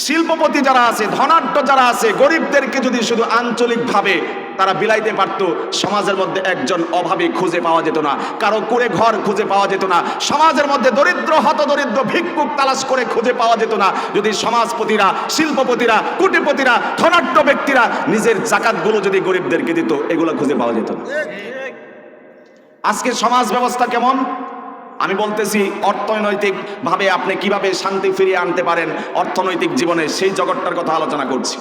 শিল্পপতি যারা আছে, ধনাঢ্য যারা আছে, গরিবদেরকে যদি শুধু আঞ্চলিকভাবে তারা বিলাইতে পারতো, সমাজের মধ্যে একজন অভাবী খুঁজে পাওয়া যেত না, কারো কুড়ে ঘর খুঁজে পাওয়া যেত না, সমাজের মধ্যে দরিদ্র হতদরিদ্র ভিক্ষুক তালাশ করে খুঁজে পাওয়া যেত না, যদি সমাজপতিরা, শিল্পপতিরা, কোটিপতিরা, ধনাঢ্য ব্যক্তিরা নিজের যাকাতগুলো যদি গরিবদেরকে দিত, এগুলো খুঁজে পাওয়া যেত না। আজকে সমাজ ব্যবস্থা কেমন? আমি বলতেছি, অর্থনৈতিক ভাবে আপনি কিভাবে শান্তি ফিরিয়ে আনতে পারেন অর্থনৈতিক জীবনে, সেই জগৎটার কথা আলোচনা করছি।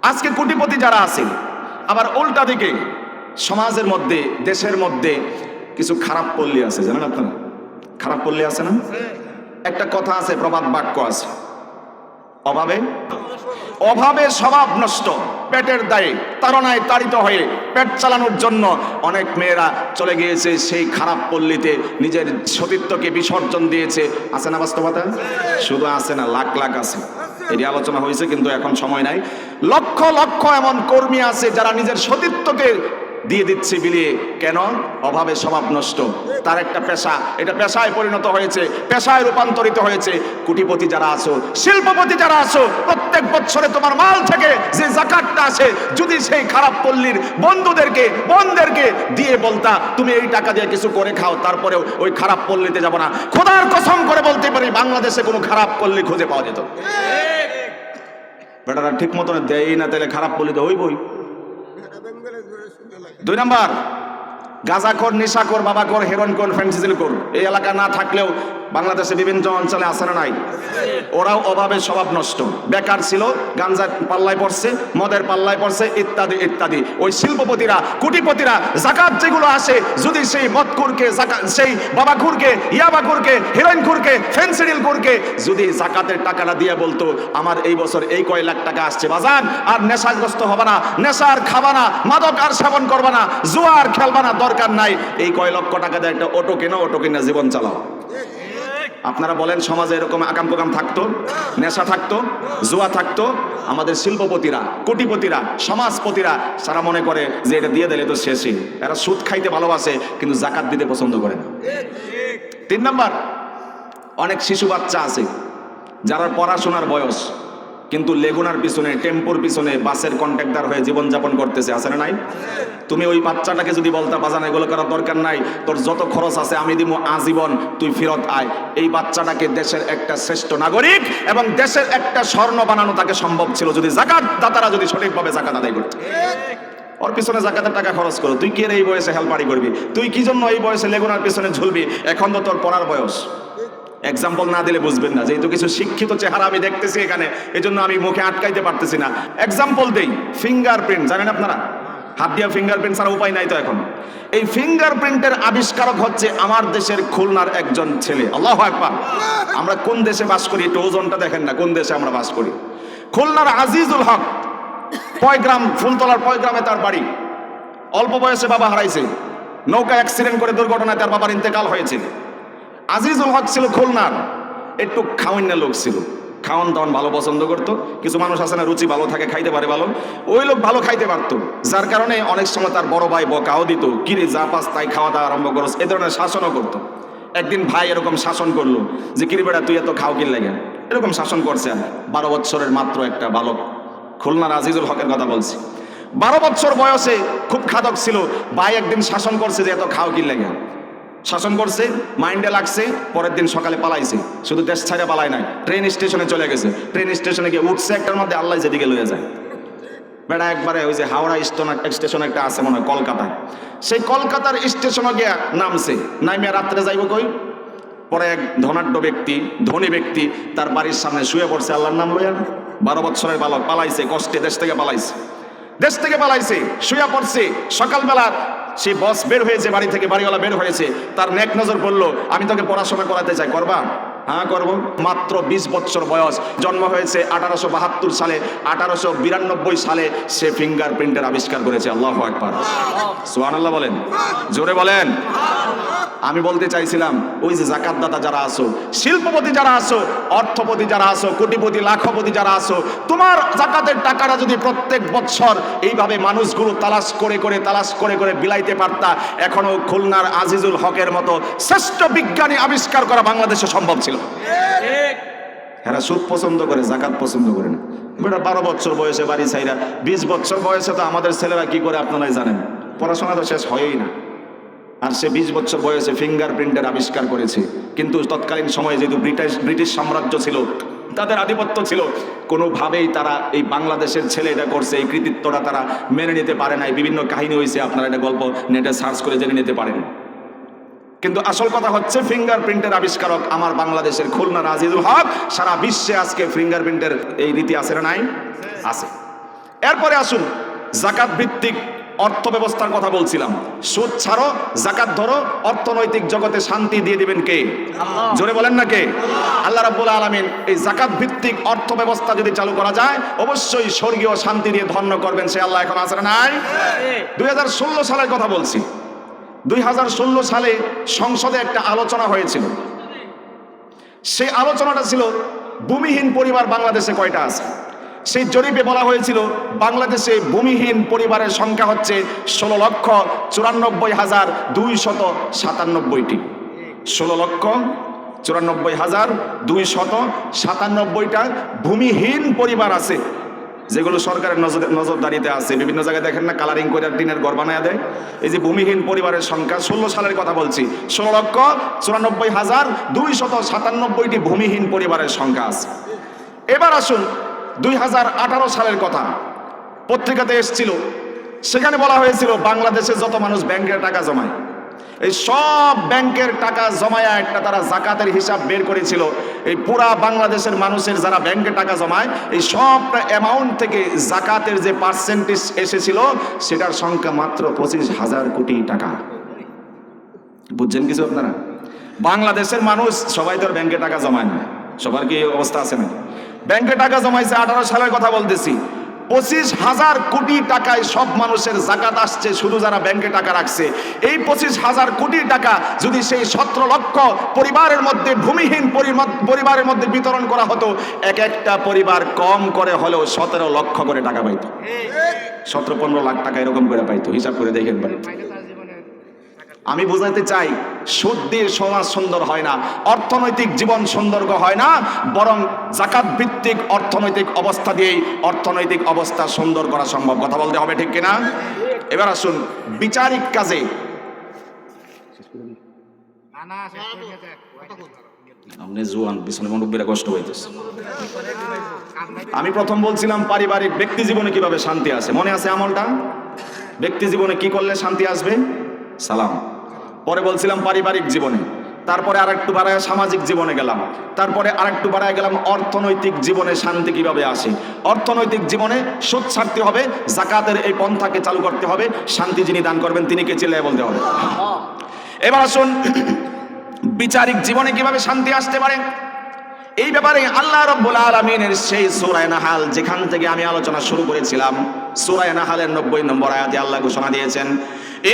আজকে কোটিপতি যারা আছেন, আবার উল্টা দিকে সমাজের মধ্যে, দেশের মধ্যে কিছু খারাপ পল্লী আছে, জানেন আপনারা? খারাপ পল্লী আছে না? একটা কথা আছে, প্রবাদ বাক্য আছে, অভাবে অভাবে স্বভাব নষ্ট, পেটের দায়ে তাড়নায় তাড়িত হয়ে পেট চালানোর জন্য অনেক মেয়েরা চলে গিয়েছে সেই খারাপ পল্লীতে, নিজের সতীত্বকে বিসর্জন দিয়েছে। আছে না বাস্তবতা? শুধু আছে না, লাখ লাখ আছে। এটি আলোচনা হয়েছে, কিন্তু এখন সময় নাই। লক্ষ লক্ষ এমন কর্মী আছে যারা নিজের সতীত্বকে দিয়ে দিচ্ছে বিলিয়ে। কেন? অভাবে স্বভাব নষ্ট, তার একটা পেশা, এটা পেশায় পরিণত হয়েছে, পেশায় রূপান্তরিত হয়েছে। কোটিপতি যারা আছো, শিল্পপতি যারা আছো, প্রত্যেক বছরে তোমার মাল থেকে যে যাকাতটা আসে, যদি সেই খারাপ পল্লীর বন্ধুদেরকে, বোনদেরকে দিয়ে বলতা তুমি এই টাকা দিয়ে কিছু করে খাও, তারপরেও ওই খারাপ পল্লীতে যাব না, খোদার কসম করে বলতে পারি বাংলাদেশে কোনো খারাপ পল্লী খুঁজে পাওয়া যেত। বেটারা ঠিক মতন দেয় না, তাহলে খারাপ বলি তো হইবই। 2 নাম্বার, গাঁজাখোর, নেশাখোর, বাবাখোর, হেরোইনখোর, ফ্যান্সিডিলখোর এই এলাকা না থাকলেও বাংলাদেশে বিভিন্ন অঞ্চলে আছে না নাই? ওরাও অভাবে স্বভাব নষ্ট, বেকার ছিল, গাঞ্জার পাল্লায় পড়ছে, মদের পাল্লায় পড়ছে, ইত্যাদি ইত্যাদি। ওই শিল্পপতিরা, কোটিপতিরা জাকাত যেগুলো আসে, যদি সেই মদখোরকে, সেই বাবাখোরকে, ইয়াবাখোরকে, হেরোইনখোরকে, ফ্যান্সিডিলখোরকে যদি জাকাতের টাকাটা দিয়ে বলতো আমার এই বছর এই কয় লাখ টাকা আসছে বাজান, আর নেশাগ্রস্ত হবে না, নেশার খাবা না, মাদক আর সেবন করবা না, জুয়া আর খেলবা না, দরকার নাই, এই কয় লক্ষ টাকা দিয়ে একটা অটো কেনো, অটো কিনে জীবন চালাও। আপনারা বলেন সমাজে এরকম আকাম কুকাম থাকতো, নেশা থাকতো, জুয়া থাকতো, আমাদের শিল্পপতিরা, কোটিপতিরা, সমাজপতিরা সারা মনে করে যে এটা দিয়ে দিলে তো শেষই। এরা সুদ খাইতে ভালোবাসে কিন্তু জাকাত দিতে পছন্দ করে না। 3 নাম্বার, অনেক শিশু বাচ্চা আছে যারা পড়াশোনার বয়স কিন্তু লেগুনার পিছনে, টেম্পোর পিছনে, বাসের কন্ট্রাক্টর হয়ে জীবনযাপন করতেছে, আছে না নাই? তুমি ওই বাচ্চাটাকে যদি বলতা বাজান এগুলো করার দরকার নাই, তোর যত খরচ আছে আমি দিব আজীবন, তুই ফেরত আয়, এই বাচ্চাটাকে দেশের একটা শ্রেষ্ঠ নাগরিক এবং দেশের একটা স্বর্ণ বানানো তাকে সম্ভব ছিল যদি জাকাত দাতারা যদি সঠিকভাবে জাকাত আদায় করত। ওর পিছনে জাকাতের টাকা খরচ করো, তুই কি এই বয়সে হেলপারি করবি? তুই কি জন্য এই বয়সে লেগুনার পিছনে ঝুলবি? এখন তো তোর পড়ার বয়স। এক্সাম্পল না দিলে বুঝবেন না, যেহেতু কিছু শিক্ষিত চেহারা আমি দেখতেছি এখানে, এই জন্য আমি মুখে আটকাইতে পারতেছি না। এক্সাম্পল দেই, ফিঙ্গারপ্রিন্ট জানেন আপনারা? হাত দিয়ে ফিঙ্গারপ্রিন্ট ছাড়া উপায় নাই তো এখন। এই ফিঙ্গারপ্রিন্টের আবিষ্কারক হচ্ছে আমার দেশের খুলনার একজন ছেলে। আল্লাহু আকবার। আমরা কোন দেশে বাস করি একটু ওজনটা দেখেন না, কোন দেশে আমরা বাস করি। খুলনার আজিজুল হক, পয়গ্রাম, ফুলতলার পয়গ্রামে তার বাড়ি। অল্প বয়সে বাবা হারাইছে, নৌকা অ্যাক্সিডেন্ট করে দুর্ঘটনায় তার বাবার ইন্তেকাল হয়েছে। আজিজুল হক ছিল খুলনার, একটু খাওয়ান্না লোক ছিল, খাওয়ান দাওয়ান ভালো পছন্দ করতো। কিছু মানুষ আছে না রুচি ভালো থাকে, খাইতে পারে ভালো, ওই লোক ভালো খাইতে পারতো, যার কারণে অনেক সময় তার বড় ভাই বকাও দিত, কিরে যা পাস তাই খাওয়া দাওয়া আরম্ভ করস, এ ধরনের শাসনও করতো। একদিন ভাই এরকম শাসন করলো যে কিরে বেটা তুই এত খাও কিন লাগে, এরকম শাসন করছে। 12 বছরের মাত্র একটা বালক, খুলনার আজিজুল হকের কথা বলছি। 12 বছর বয়সে খুব খাদক ছিল, ভাই একদিন শাসন করছে যে এত খাও কিন লাগে, শাসন করছে, মাইন্ডে লাগছে, পরের দিন সকালে পালাইছে। শুধু দেশ ছাড়া পালায় নাই, ট্রেন স্টেশনে চলে গেছে। ট্রেন স্টেশনে গিয়ে উঠছে একটার মধ্যে, আল্লাহ যেদিকে লয়ে যায় বেড়া একবারে ওই যে হাওড়া স্টেশন একটা আছে মনে হয় কলকাতায়, সেই কলকাতার স্টেশনে গিয়ে নামছে, নামিয়া রাত্রে যাইব কই। পরে এক ধনাঢ্য ব্যক্তি, ধনী ব্যক্তি তার বাড়ির সামনে শুয়ে পড়ছে আল্লাহর নাম লইয়া। 12 বছরের বালক পালাইছে, কষ্টে দেশ থেকে পালাইছে, দেশ থেকে পালাইছে, শুয়ে পড়ছে। সকালবেলা সে বস বের হয়েছে বাড়ি থেকে, বাড়িওয়ালা বের হয়েছে, তার নেক নজর পড়লো, আমি তোকে পড়াশোনা করাতে চাই, করবা? হ্যাঁ করবো। মাত্র 20 বছর বয়স, জন্ম হয়েছে 1872 সালে, 1892 সালে সে ফিঙ্গারপ্রিন্টের আবিষ্কার করেছে। আল্লাহু আকবার, সুবহানাল্লাহ বলেন, জোরে বলেন। আমি বলতে চাইছিলাম ওই যে জাকাতদাতা যারা আসো, শিল্পপতি যারা আসো, অর্থপতি যারা আসো, কোটিপতি লাখপতি যারা আসো, তোমার জাকাতের টাকাটা যদি প্রত্যেক বছর এইভাবে মানুষগুলো তালাশ করে করে বিলাইতে পারতা, এখনো খুলনার আজিজুল হকের মতো শ্রেষ্ঠ বিজ্ঞানী আবিষ্কার করা বাংলাদেশে সম্ভব ছিল। এরা সুদ পছন্দ করে, জাকাত পছন্দ করে না। 12 বছর বয়সে বাড়ি ছাইরা, 20 বছর বয়সে তো আমাদের ছেলেরা কি করে আপনারাই জানেন, পড়াশোনা তো শেষ হয়ই না। আর সে 20 বছর বয়সে ফিঙ্গারপ্রিন্টের আবিষ্কার করেছে। কিন্তু তৎকালীন সময়ে যেহেতু ব্রিটিশ সাম্রাজ্য ছিল, তাদের আধিপত্য ছিল, কোনোভাবেই তারা এই বাংলাদেশের ছেলে এটা করছে এই কৃতিত্বটা তারা মেনে নিতে পারে নাই। বিভিন্ন কাহিনী হয়েছে, আপনারা এটা গল্প নেটে সার্চ করে জেনে নিতে পারেন। কিন্তু আসল কথা হচ্ছে ফিঙ্গারপ্রিন্টের আবিষ্কারক আমার বাংলাদেশের খুলনার আজিজুল হক। সারা বিশ্বে আজকে ফিঙ্গারপ্রিন্টের এই রীতি আছে না নাই? আছে। এরপরে আসুন জাকাত ভিত্তিক অর্থ ব্যবস্থার কথা বলছিলাম। সুদ ছাড়ো, জাকাত ধরো, অর্থনৈতিক জগতে শান্তি দিয়ে দিবেন কে? জোরে বলেন না কে? আল্লাহ রাব্বুল আলামিন এই জাকাত ভিত্তিক অর্থ ব্যবস্থা যদি চালু করা যায়, অবশ্যই স্বর্গীয় শান্তি দিয়ে ধন্য করবেন সে আল্লাহ। এখন আছে না নাই? 2016 সালের কথা বলছি। 2016 সালে সংসদে একটা আলোচনা হয়েছিল। সেই আলোচনাটা ছিল ভূমিহীন পরিবার বাংলাদেশে কয়টা আছে। সেই জরিপে বলা হয়েছিল বাংলাদেশে ভূমিহীন পরিবারের সংখ্যা হচ্ছে 16,94,297টি। 16,94,297টা ভূমিহীন পরিবার আছে, যেগুলো সরকারের নজরদারিতে আছে। বিভিন্ন জায়গায় দেখেন না কালারিং করে টিনের ঘর বানায় দেয়। এই যে ভূমিহীন পরিবারের সংখ্যা 16 সালের কথা বলছি, 16,94,297টি ভূমিহীন পরিবারের সংখ্যা আছে। এবার আসুন 2018 সালের কথা, পত্রিকাতে এসেছিল। সেখানে বলা হয়েছিল বাংলাদেশে যত মানুষ ব্যাংকের টাকা জমায়, এই সব ব্যাংকের টাকা জমায়া একটা তারা জাকাতের হিসাব বের করেছিল। এই পুরা বাংলাদেশের মানুষের যারা ব্যাংকে টাকা জমায়, এই সব অ্যামাউন্ট থেকে জাকাতের যে পার্সেন্টেজ এসেছিল সেটার সংখ্যা মাত্র 25,000 কোটি টাকা। বুঝছেন কিছু আপনারা? বাংলাদেশের মানুষ সবাই তো ব্যাংকে টাকা জমায় না, সবার কি অবস্থা আছে না? ব্যাংকে টাকা জমাইছে 18 সালের কথা বলতেছি, 25,000 কোটি টাকায় সব মানুষের জাকাত আসছে, শুধু যারা ব্যাংকে টাকা রাখছে। এই 25,000 কোটি টাকা যদি সেই 17 লক্ষ পরিবারের মধ্যে, ভূমিহীন পরিবারের মধ্যে বিতরণ করা হতো, এক একটা পরিবার কম করে হলেও 17 লক্ষ করে টাকা পাইতো, 17-15 লাখ টাকা এরকম করে পাইতো। হিসাব করে দেখেন ভাই। আমি বোঝাতে চাই, সুদ দিয়ে সমাজ সুন্দর হয় না, অর্থনৈতিক জীবন সুন্দর হয় না, বরং জাকাত ভিত্তিক অর্থনৈতিক অবস্থা দিয়েই অর্থনৈতিক অবস্থা সুন্দর করা সম্ভব। কথা বলতে হবে, ঠিক কিনা? এবার আসুন বিচারিক কাজে। কষ্ট হইতেছে। আমি প্রথম বলছিলাম পারিবারিক ব্যক্তি জীবনে কিভাবে শান্তি আসে, মনে আছে আমলটা? ব্যক্তি জীবনে কি করলে শান্তি আসবে? সালাম। পরে বলছিলাম পারিবারিক জীবনে, তারপরে আরেকটু বাড়ায় সামাজিক জীবনে গেলাম, তারপরে আরেকটু বাড়ায় গেলাম অর্থনৈতিক জীবনে শান্তি কিভাবে আসে। অর্থনৈতিক জীবনে সুদ ছাড়তে হবে, জাকাতের এই পন্থাকে চালু করতে হবে, শান্তি যিনি দান করবেন তিনি কে চিল্লায় বলতে হবে। এবার আসুন বিচারিক জীবনে কিভাবে শান্তি আসতে পারে, এই ব্যাপারে আল্লাহ রাব্বুল আলামিনের সেই সূরা নাহাল, যেখান থেকে আমি আলোচনা শুরু করেছিলাম, সূরা নাহালের 90 নম্বর আয়াতে আল্লাহ ঘোষণা দিয়েছেন,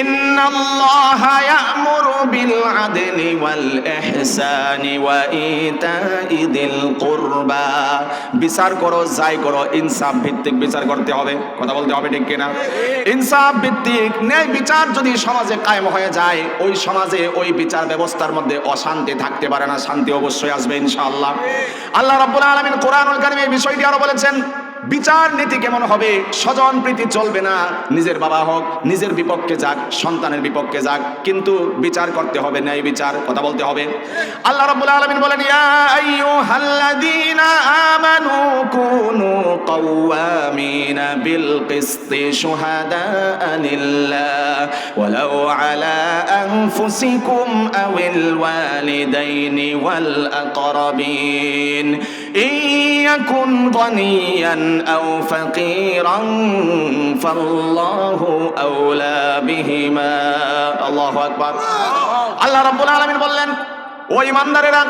ইন্নাল্লাহা ইয়া'মুরু বিল আদলি ওয়াল ইহসানি ওয়া ইতাই যিল কুরবা। বিচার করো, যাই করো, ইনসাফ ভিত্তিক বিচার করতে হবে। কথা বলতে হবে, ঠিক কিনা? ইনসাফ ভিত্তিক ন্যায় বিচার যদি সমাজে কায়েম হয়ে যায়, ওই সমাজে ওই বিচার ব্যবস্থার মধ্যে অশান্তি থাকতে পারে না, শান্তি অবশ্যই আসবে ইনশাআল্লাহ। আল্লাহ রাব্বুল আলামিন কোরআনুল কারীমে এই বিষয়টি আরো বলেছেন, বিচার নীতি কেমন হবে? স্বজন প্রীতি চলবে না, নিজের বাবা হোক, নিজের বিপক্ষে যাক, সন্তানের বিপক্ষে যাক, কিন্তু বিচার করতে হবে ন্যায় বিচার। কথা বলতে হবে। আল্লাহ রাব্বুল আলামিন বলেন, ইয়া আইয়ুহাল্লাযীনা আমানু কুনু কাওয়ামিনা বিল কিসতি শুহাদাআ লিল্লাহ ওয়ালাউ আলা আনফুসিকুম আওয়াল ওয়ালিদাইনি ওয়াল আকরাবিন ইয়াকুন গানিয়ান আও ফাকিরান ফাল্লাহু আওলা বিহিমা। আল্লাহু আকবার। আল্লাহ রাব্বুল আলামিন বললেন, ও ঈমানদারেরা,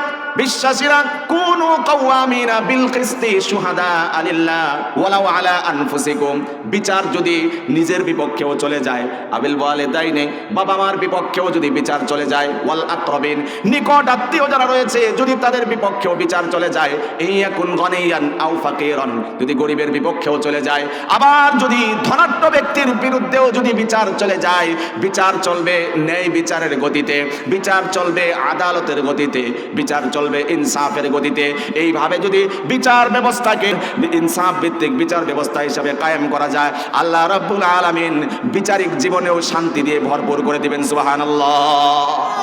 বিশ্বাসীরা, কুনু কাওয়ামিনা বিল কিসতি শুহাদা লিল্লাহ ওয়ালাউ আলা আনফুসিকুম। বিচার যদি নিজের বিপক্ষেও চলে যায়, আবিল ওয়ালিদাইনে, বাবা মার বিপক্ষেও যদি বিচার চলে যায়, ওয়াল আকরাবিন, নিকট আত্মীয় যারা রয়েছে যদি তাদের বিপক্ষেও বিচার চলে যায়, ইয়াকুন গানিয়ান আও ফাকিরান, যদি গরিবের বিপক্ষেও চলে যায়, আবার যদি ধনাঢ্য ব্যক্তির বিরুদ্ধেও যদি বিচার চলে যায়, বিচার চলবে ন্যায় বিচারের গতিতে, বিচার চলবে আদালতের গতিতে, বিচার চলবে ইনসাফের গতিতে। এইভাবে যদি বিচার ব্যবস্থাকে ইনসাফ ভিত্তিক বিচার ব্যবস্থা হিসেবে কায়েম করা যায়, আল্লাহ রাব্বুল আলামিন বিচারিক জীবনেও শান্তি দিয়ে ভরপুর করে দিবেন। সুবহানাল্লাহ।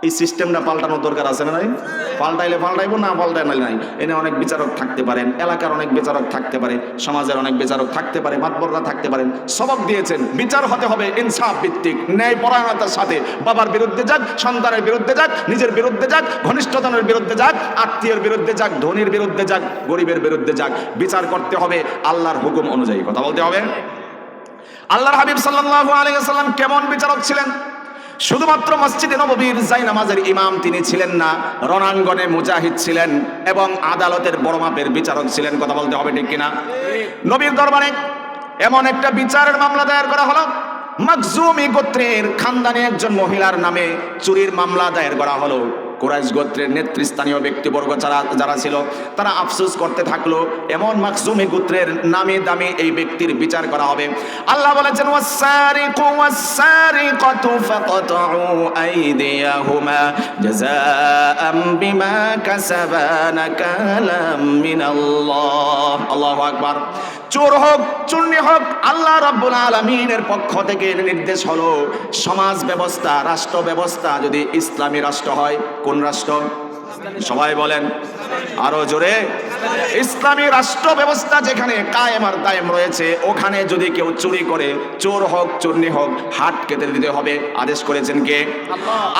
এই সিস্টেমটা পাল্টানোর দরকার আছে না? নাই? পাল্টাইলে পাল্টাইবো, না পাল্টাইলে নাই। এনে অনেক বিচারক থাকতে পারেন, এলাকার অনেক বিচারক থাকতে পারে, সমাজের অনেক বিচারক থাকতে পারে, মাতবররা থাকতে পারেন। সবক দিয়েছেন বিচার হতে হবে ইনসাফ ভিত্তিক, ন্যায় পরায়ণতার সাথে। বাবার বিরুদ্ধে যাক, সন্তানের বিরুদ্ধে যাক, নিজের বিরুদ্ধে যাক, ঘনিষ্ঠজনের বিরুদ্ধে যাক, আত্মীয়ের বিরুদ্ধে যাক, ধনীর বিরুদ্ধে যাক, গরিবের বিরুদ্ধে যাক, বিচার করতে হবে আল্লাহর হুকুম অনুযায়ী। কথা বলতে হবে। আল্লাহর হাবিব সাল্লাল্লাহু আলাইহি ওয়াসাল্লাম কেমন বিচারক ছিলেন? শুধুমাত্র মসজিদে নববীর জায়নামাজের ইমাম তিনি ছিলেন না, রণাঙ্গনে মুজাহিদ ছিলেন এবং আদালতের বড় মাপের বিচারক ছিলেন। কথা বলতে হবে, ঠিক কিনা? নবীর দরবারে এমন একটা বিচারের মামলা দায়ের করা হলো, মাখজুমি গোত্রের খানদানি একজন মহিলার নামে চুরির মামলা দায়ের করা হলো। কুরাইশ গোত্রের নেতৃস্থানীয় ব্যক্তিবর্গ যারা ছিল তারা আফসোস করতে থাকলো, এমন মাখজুমি গোত্রের নামে দামি এই ব্যক্তির বিচার করা হবে। আল্লাহ বলেছেন, ওয়াস-সারিকু ওয়াস-সারিকাতু ফাকাতউ আইদিয়াহুমা জাযাআম বিমা কাসাবা নাকালাম মিনাল্লাহ। আল্লাহু আকবার। চোর হোক, চুন্নি হোক, আল্লাহ রাব্বুল আলামিনের পক্ষ থেকে নির্দেশ হলো, সমাজ ব্যবস্থা, রাষ্ট্র ব্যবস্থা যদি ইসলামী রাষ্ট্র হয়, কোন রাষ্ট্র? সবাই বলেন আরো জোরে। ইসলামী রাষ্ট্র ব্যবস্থা যেখানে কায়েম আর দায়েম রয়েছে, ওখানে যদি কেউ চুরি করে, চোর হোক চুন্নি হোক, হাত কেটে দিতে হবে। আদেশ করেছেন কে?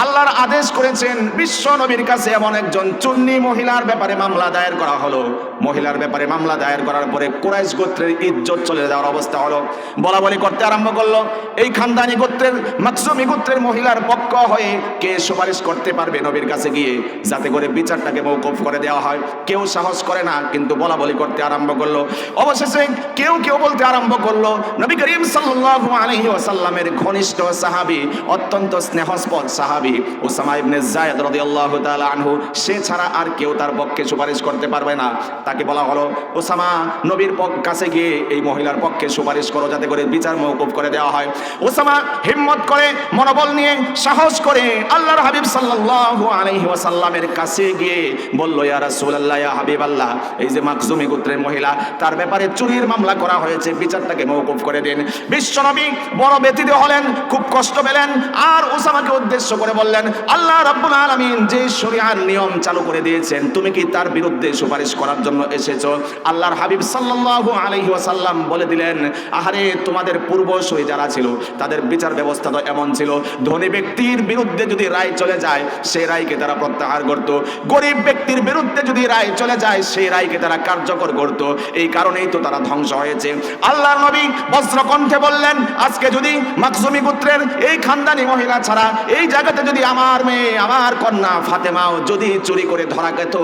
আল্লাহর আদেশ করেছেন। বিশ্ব নবীর কাছে এমন একজন চুন্নি মহিলার ব্যাপারে মামলা দায়ের করা হলো। মহিলার ব্যাপারে মামলা দায়ের করার পরে কুরাইশ গোত্রের ইজ্জত চলে যাওয়ার অবস্থা হলো। বলা বলি করতে আরম্ভ করলো। এই খানদানি গোত্রের, মাকজুমি গোত্রের মহিলার পক্ষ হয়ে কে সুপারিশ করতে পারবে নবীর কাছে গিয়ে, যাতে করে বিচারটাকে মওকুফ করে দেওয়া হয়? কেউ সাহস করে না, কিন্তু বলা বলি করতে আরম্ভ করলো। অবশেষে কেউ কেউ বলতে আরম্ভ করলো, নবী করিম সাল্লাল্লাহু আলাইহি ওয়াসাল্লামের ঘনিষ্ঠ সাহাবী, অত্যন্ত স্নেহস্পদ সাহাবী উসামা ইবনে যায়েদ রাদিয়াল্লাহু তাআলা আনহু, সে ছাড়া আর কেউ তার পক্ষে সুপারিশ করতে পারবে না। তাকে বলা হলো, উসামা নবীর কাছে গিয়ে এই মহিলার পক্ষে সুপারিশ করো, যাতে করে বিচার মওকুফ করে দেওয়া হয়। উসামা হিম্মত করে, মনোবল নিয়ে, সাহস করে আল্লাহর হাবিব সাল্লাল্লাহু আলাইহি ওয়াসাল্লামের কাছে গিয়ে বলল, ইয়া রাসূলুল্লাহ, ইয়া হাবিবাল্লাহ, এই যে মাকজুমি গোত্রের মহিলা, তার ব্যাপারে চুরির মামলা করা হয়েছে, বিচারটাকে মওকুফ করে দিন। বিশ্বনবী বড় ব্যথিত হলেন, খুব কষ্ট পেলেন, আর উসামাকে উদ্দেশ্য করে বললেন, আল্লাহ রাব্বুল আলামিন যে শরিয়ার নিয়ম চালু করে দিয়েছেন, তুমি কি তার বিরুদ্ধে সুপারিশ করার জন্য এসেছো? আল্লাহর হাবিব সাল্লাল্লাহু আলাইহি ওয়াসাল্লাম বলে দিলেন, আহারে, তোমাদের পূর্বসূরি যারা ছিল তাদের বিচার ব্যবস্থা তো এমন ছিল, ধনী ব্যক্তির বিরুদ্ধে যদি রায় চলে যায় সেই রায়কে তারা প্রত্যাহার করত, গরিব ব্যক্তির বিরুদ্ধে যদি রায় চলে যায় সেই রায়কে তারা কার্যকর করত। এই কারণেই তো তারা ধ্বংস হয়েছে। আল্লাহর নবী বজ্রকণ্ঠে বললেন, আজকে যদি মাকজুমি গোত্রের এই খানদানি মহিলা ছাড়া এই জায়গাতে যদি আমার মেয়ে, আমার কন্যা ফাতেমাও যদি চুরি করে ধরা যেত,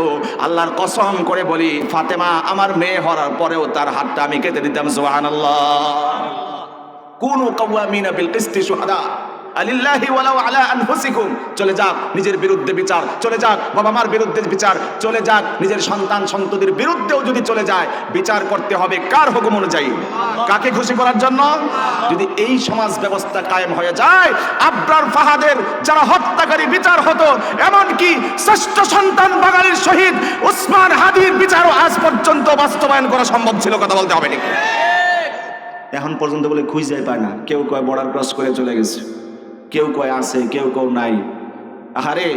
আল্লাহর কসম করে বলি, ফাতেমা আমার মেয়ে হওয়ার পরেও তার হাতটা আমি কেটে দিতাম। সুবহানাল্লাহ। কুনু কাওয়ামিনা বিল কিসতি শুহাদা আলিল্লাহি ওয়ালাউ আলা আনফুসিকুম। চলে যাক নিজের বিরুদ্ধে বিচার, চলে যাক বাবা মার বিরুদ্ধে বিচার, চলে যাক নিজের সন্তান সন্ততির বিরুদ্ধেও যদি চলে যায়, বিচার করতে হবে কার হুকুম অনুযায়ী? কাকে খুশি করার জন্য? যদি এই সমাজ ব্যবস্থা কায়েম হয়ে যায়, আবরার ফাহাদের যারা হত্যাকারী বিচার হতো, এমনকি শ্রেষ্ঠ সন্তান বাঙালির শহীদ উসমান হাদির বিচারও আজ পর্যন্ত বাস্তবায়ন করা সম্ভব ছিল। কথা বলতে হবে নাকি? এখন পর্যন্ত বলে খুঁজে পায় না। কেউ কয় বর্ডার ক্রস করে চলে গেছে, কেউ কয় আছে, কেউ কেউ নাই। আহারে,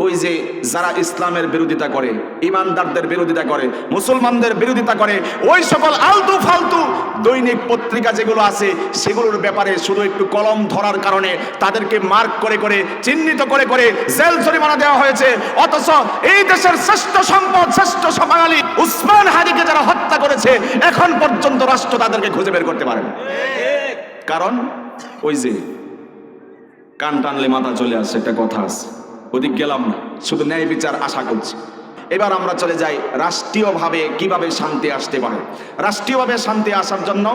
ওই যে যারা ইসলামের বিরোধিতা করে, ইমানদারদের বিরোধিতা করে, মুসলমানদের বিরোধিতা করে, ওই সকল আলতু ফালতু দৈনিক পত্রিকা যেগুলো আছে, সেগুলোর ব্যাপারে শুধু একটু কলম ধরার কারণে তাদেরকে মার্ক করে করে, চিহ্নিত করে করে জেল জরিমানা দেওয়া হয়েছে। অথচ এই দেশের শ্রেষ্ঠ সম্পদ, শ্রেষ্ঠ বাঙালি উসমান হাদিকে যারা হত্যা করেছে, এখন পর্যন্ত রাষ্ট্র তাদেরকে খুঁজে বের করতে পারে না। কারণ ওই যে কান টানলে মাথা চলে আসে, একটা কথা আছে, ওদিক গেলাম না, শুধু ন্যায় বিচার আশা করছি। এবার আমরা চলে যাই রাষ্ট্রীয়ভাবে কিভাবে শান্তি আসতে পারে। রাষ্ট্রীয়ভাবে শান্তি আসার জন্য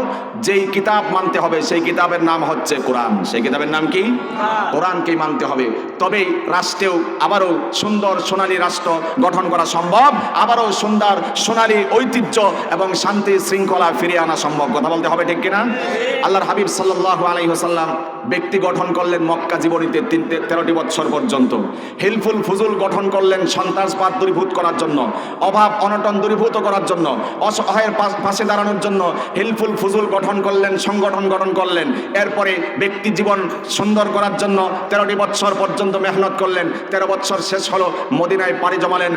যেই কিতাব মানতে হবে সেই কিতাবের নাম হচ্ছে কোরআন। সেই কিতাবের নাম কি? কোরআনকেই মানতে হবে। তবেই রাষ্ট্রেও আবারও সুন্দর সোনালী রাষ্ট্র গঠন করা সম্ভব, আবারও সুন্দর সোনালী ঐতিহ্য এবং শান্তি শৃঙ্খলা ফিরিয়ে আনা সম্ভব। কথা বলতে হবে, ঠিক কিনা? আল্লাহর হাবিব সাল্লাল্লাহু আলাইহি ওয়াসাল্লাম ব্যক্তি গঠন করলেন মক্কা জীবনীতে 13টি বছর পর্যন্ত। হিলফুল ফুজুল গঠন করলেন সন্ত্রাসবাদ দূরীভূত করার জন্য, অভাব অনটন দূরীভূত করার জন্য, অসহায়ের পাশে দাঁড়ানোর জন্য হিলফুল ফুজুল গঠন করলেন, সংগঠন গঠন করলেন। এরপরে ব্যক্তি জীবন সুন্দর করার জন্য 13টি বছর পর্যন্ত মেহনত করলেন। 13 বছর শেষ হলো, মদিনায় পাড়ি জমালেন।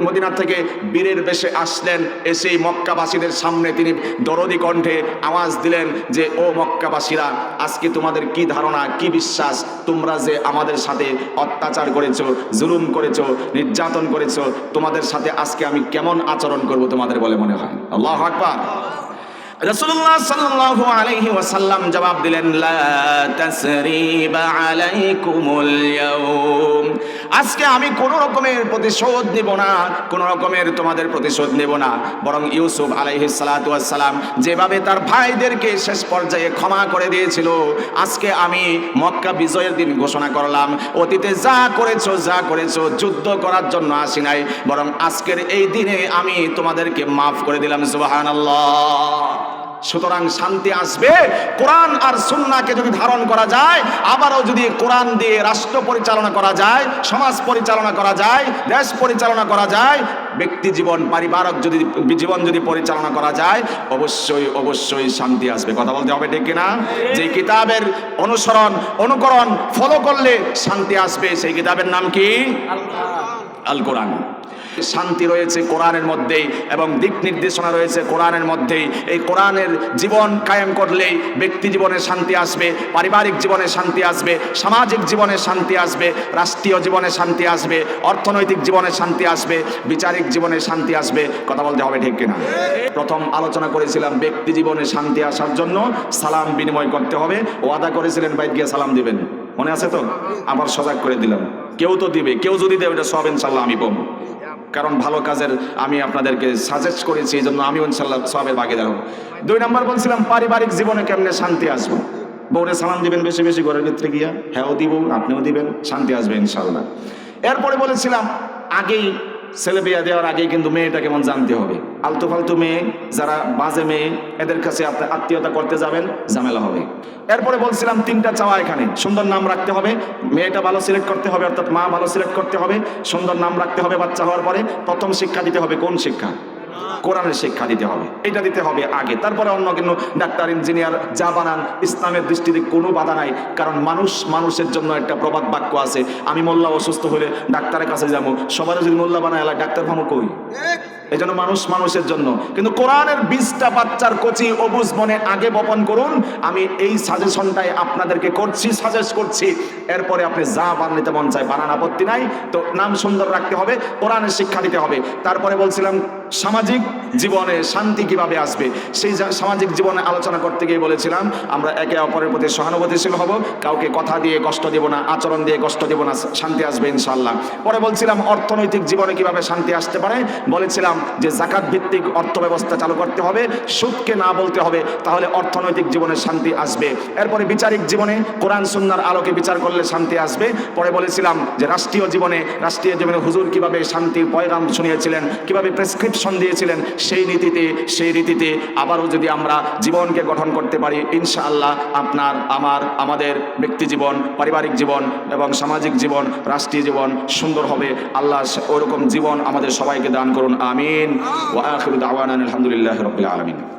মদিনা থেকে বীরের বেশে আসলেন। এসেই মক্কাবাসীদের সামনে তিনি দরদি কণ্ঠে আওয়াজ দিলেন যে, ও মক্কাবাসীরা, আজকে তোমাদের কি ধারণা, কি বিশ্বাস? তোমরা যে আমাদের সাথে অত্যাচার করেছো, জুলুম করেছো, নির্যাতন করেছো, তোমাদের সাথে আজকে আমি কেমন আচরণ করব তোমাদের বলে মনে হয়? আল্লাহু আকবার। রাসূলুল্লাহ সাল্লাল্লাহু আলাইহি ওয়াসাল্লাম জবাব দিলেন, লা তাসরিবা আলাইকুমুল ইয়াউম। আজকে আমি কোন রকমের প্রতিশোধ নেব না, কোন রকমের তোমাদের প্রতিশোধ নেব না। বরং ইউসুফ আলাইহিস সালাতু ওয়াস সালাম যেভাবে তার ভাইদেরকে শেষ পর্যায়ে ক্ষমা করে দিয়েছিল, আজকে আমি মক্কা বিজয়ের দিন ঘোষণা করলাম, অতীতে যা করেছো যুদ্ধ করার জন্য আসি নাই, বরং আজকের এই দিনে আমি তোমাদেরকে মাফ করে দিলাম। সুবহানাল্লাহ। সুতরাং শান্তি আসবে কোরআন আর সুন্নাহকে যদি ধারণ করা যায়, আবারও যদি কোরআন দিয়ে রাষ্ট্র পরিচালনা করা যায়, সমাজ পরিচালনা করা যায়, দেশ পরিচালনা করা যায়, ব্যক্তি জীবন, পারিবারিক জীবন যদি পরিচালনা করা যায়, অবশ্যই শান্তি আসবে। কথা বলতে হবে, ঠিক কিনা? যে কিতাবের অনুকরণ ফলো করলে শান্তি আসবে, সেই কিতাবের নাম কি? আল কোরআন। শান্তি রয়েছে কোরআনের মধ্যেই এবং দিক নির্দেশনা রয়েছে কোরআনের মধ্যেই। এই কোরআনের জীবন কায়েম করলেই ব্যক্তি জীবনে শান্তি আসবে, পারিবারিক জীবনে শান্তি আসবে, সামাজিক জীবনে শান্তি আসবে, রাষ্ট্রীয় জীবনে শান্তি আসবে, অর্থনৈতিক জীবনে শান্তি আসবে, বিচারিক জীবনে শান্তি আসবে। কথা বলতে হবে ঠিক কিনা? প্রথম আলোচনা করেছিলাম ব্যক্তি জীবনে শান্তি আসার জন্য সালাম বিনিময় করতে হবে। ওয়াদা করেছিলেন বাইরে গিয়ে সালাম দিবেন, মনে আছে তো? আবার সজাগ করে দিলাম, কেউ তো দিবে, কেউ যদি দেবে এটা সব ইনশাল্লাহ আমি পাবো, কারণ ভালো কাজের আমি আপনাদেরকে সাজেস্ট করেছি, এই জন্য আমিও ইনশাল্লাহ সবের ভাগিদার হব। 2 নম্বর বলছিলাম পারিবারিক জীবনে কেমনে শান্তি আসবে। বউরে সালাম দিবেন বেশি বেশি ঘরের ভিতরে গিয়া, হ্যাঁও দিব আপনিও দিবেন, শান্তি আসবে ইনশাল্লাহ। এরপরে বলেছিলাম আগেই ছেলে বিয়ে দেওয়ার আগেই কিন্তু মেয়েটা কেমন জানতে হবে। আলতু ফালতু মেয়ে, যারা বাজে মেয়ে, এদের কাছে আপনি আত্মীয়তা করতে যাবেন, ঝামেলা হবে। এরপরে বলছিলাম 3টা চাওয়া এখানে, সুন্দর নাম রাখতে হবে, মেয়েটা ভালো সিলেক্ট করতে হবে, অর্থাৎ মা ভালো সিলেক্ট করতে হবে, সুন্দর নাম রাখতে হবে বাচ্চা হওয়ার পরে। প্রথম শিক্ষা দিতে হবে কোন শিক্ষা? কোরআনের শিক্ষা দিতে হবে, এটা দিতে হবে আগে। তারপরে অন্য কিন্তু ডাক্তার ইঞ্জিনিয়ার যা বানান, ইসলামের দৃষ্টিতে কোনো বাধা নাই, কারণ মানুষের জন্য একটা প্রবাদ বাক্য আছে, আমি মোল্লা অসুস্থ হলে ডাক্তারের কাছে যাবো, সবার যদি মোল্লা বানায় ডাক্তার ভামো কই? এই জন্য মানুষের জন্য। কিন্তু কোরআনের 20টা বাচ্চার কচি অবুঝ মনে আগে বপন করুন। আমি এই সাজেশনটাই আপনাদেরকে সাজেস্ট করছি। এরপরে আপনি যা বানাতে মন চায় বানান, আপত্তি নাই। তো নাম সুন্দর রাখতে হবে, কোরআনের শিক্ষা দিতে হবে। তারপরে বলছিলাম সামাজিক জীবনে শান্তি কিভাবে আসবে, সেই সামাজিক জীবনে আলোচনা করতে গিয়ে বলেছিলাম আমরা একে অপরের প্রতি সহানুভূতিশীল হব, কাউকে কথা দিয়ে কষ্ট দেব না, আচরণ দিয়ে কষ্ট দেব না, শান্তি আসবে ইনশাআল্লাহ। পরে বলছিলাম অর্থনৈতিক জীবনে কিভাবে শান্তি আসতে পারে, বলেছিলাম যে জাকাত ভিত্তিক অর্থ ব্যবস্থা চালু করতে হবে, সুদকে না বলতে হবে, তাহলে অর্থনৈতিক জীবনে শান্তি আসবে। এরপরে বিচারিক জীবনে কোরআন সুন্নাহর আলোকে বিচার করলে শান্তি আসবে। পরে বলেছিলাম যে রাষ্ট্রীয় জীবনে হুজুর কিভাবে শান্তির পয়গাম শুনিয়েছিলেন, কিভাবে প্রেসক্রিপশন দিয়েছিলেন, সেই রীতিতে আবারও যদি আমরা জীবনকে গঠন করতে পারি, ইনশাআল্লাহ আপনার আমাদের ব্যক্তি জীবন, পারিবারিক জীবন এবং সামাজিক জীবন, রাষ্ট্রীয় জীবন সুন্দর হবে। আল্লাহ ওরকম জীবন আমাদের সবাইকে দান করুন, আমিন। ওয়া আখিরু দাওয়ানা আলহামদুলিল্লাহি রাব্বিল আলামিন।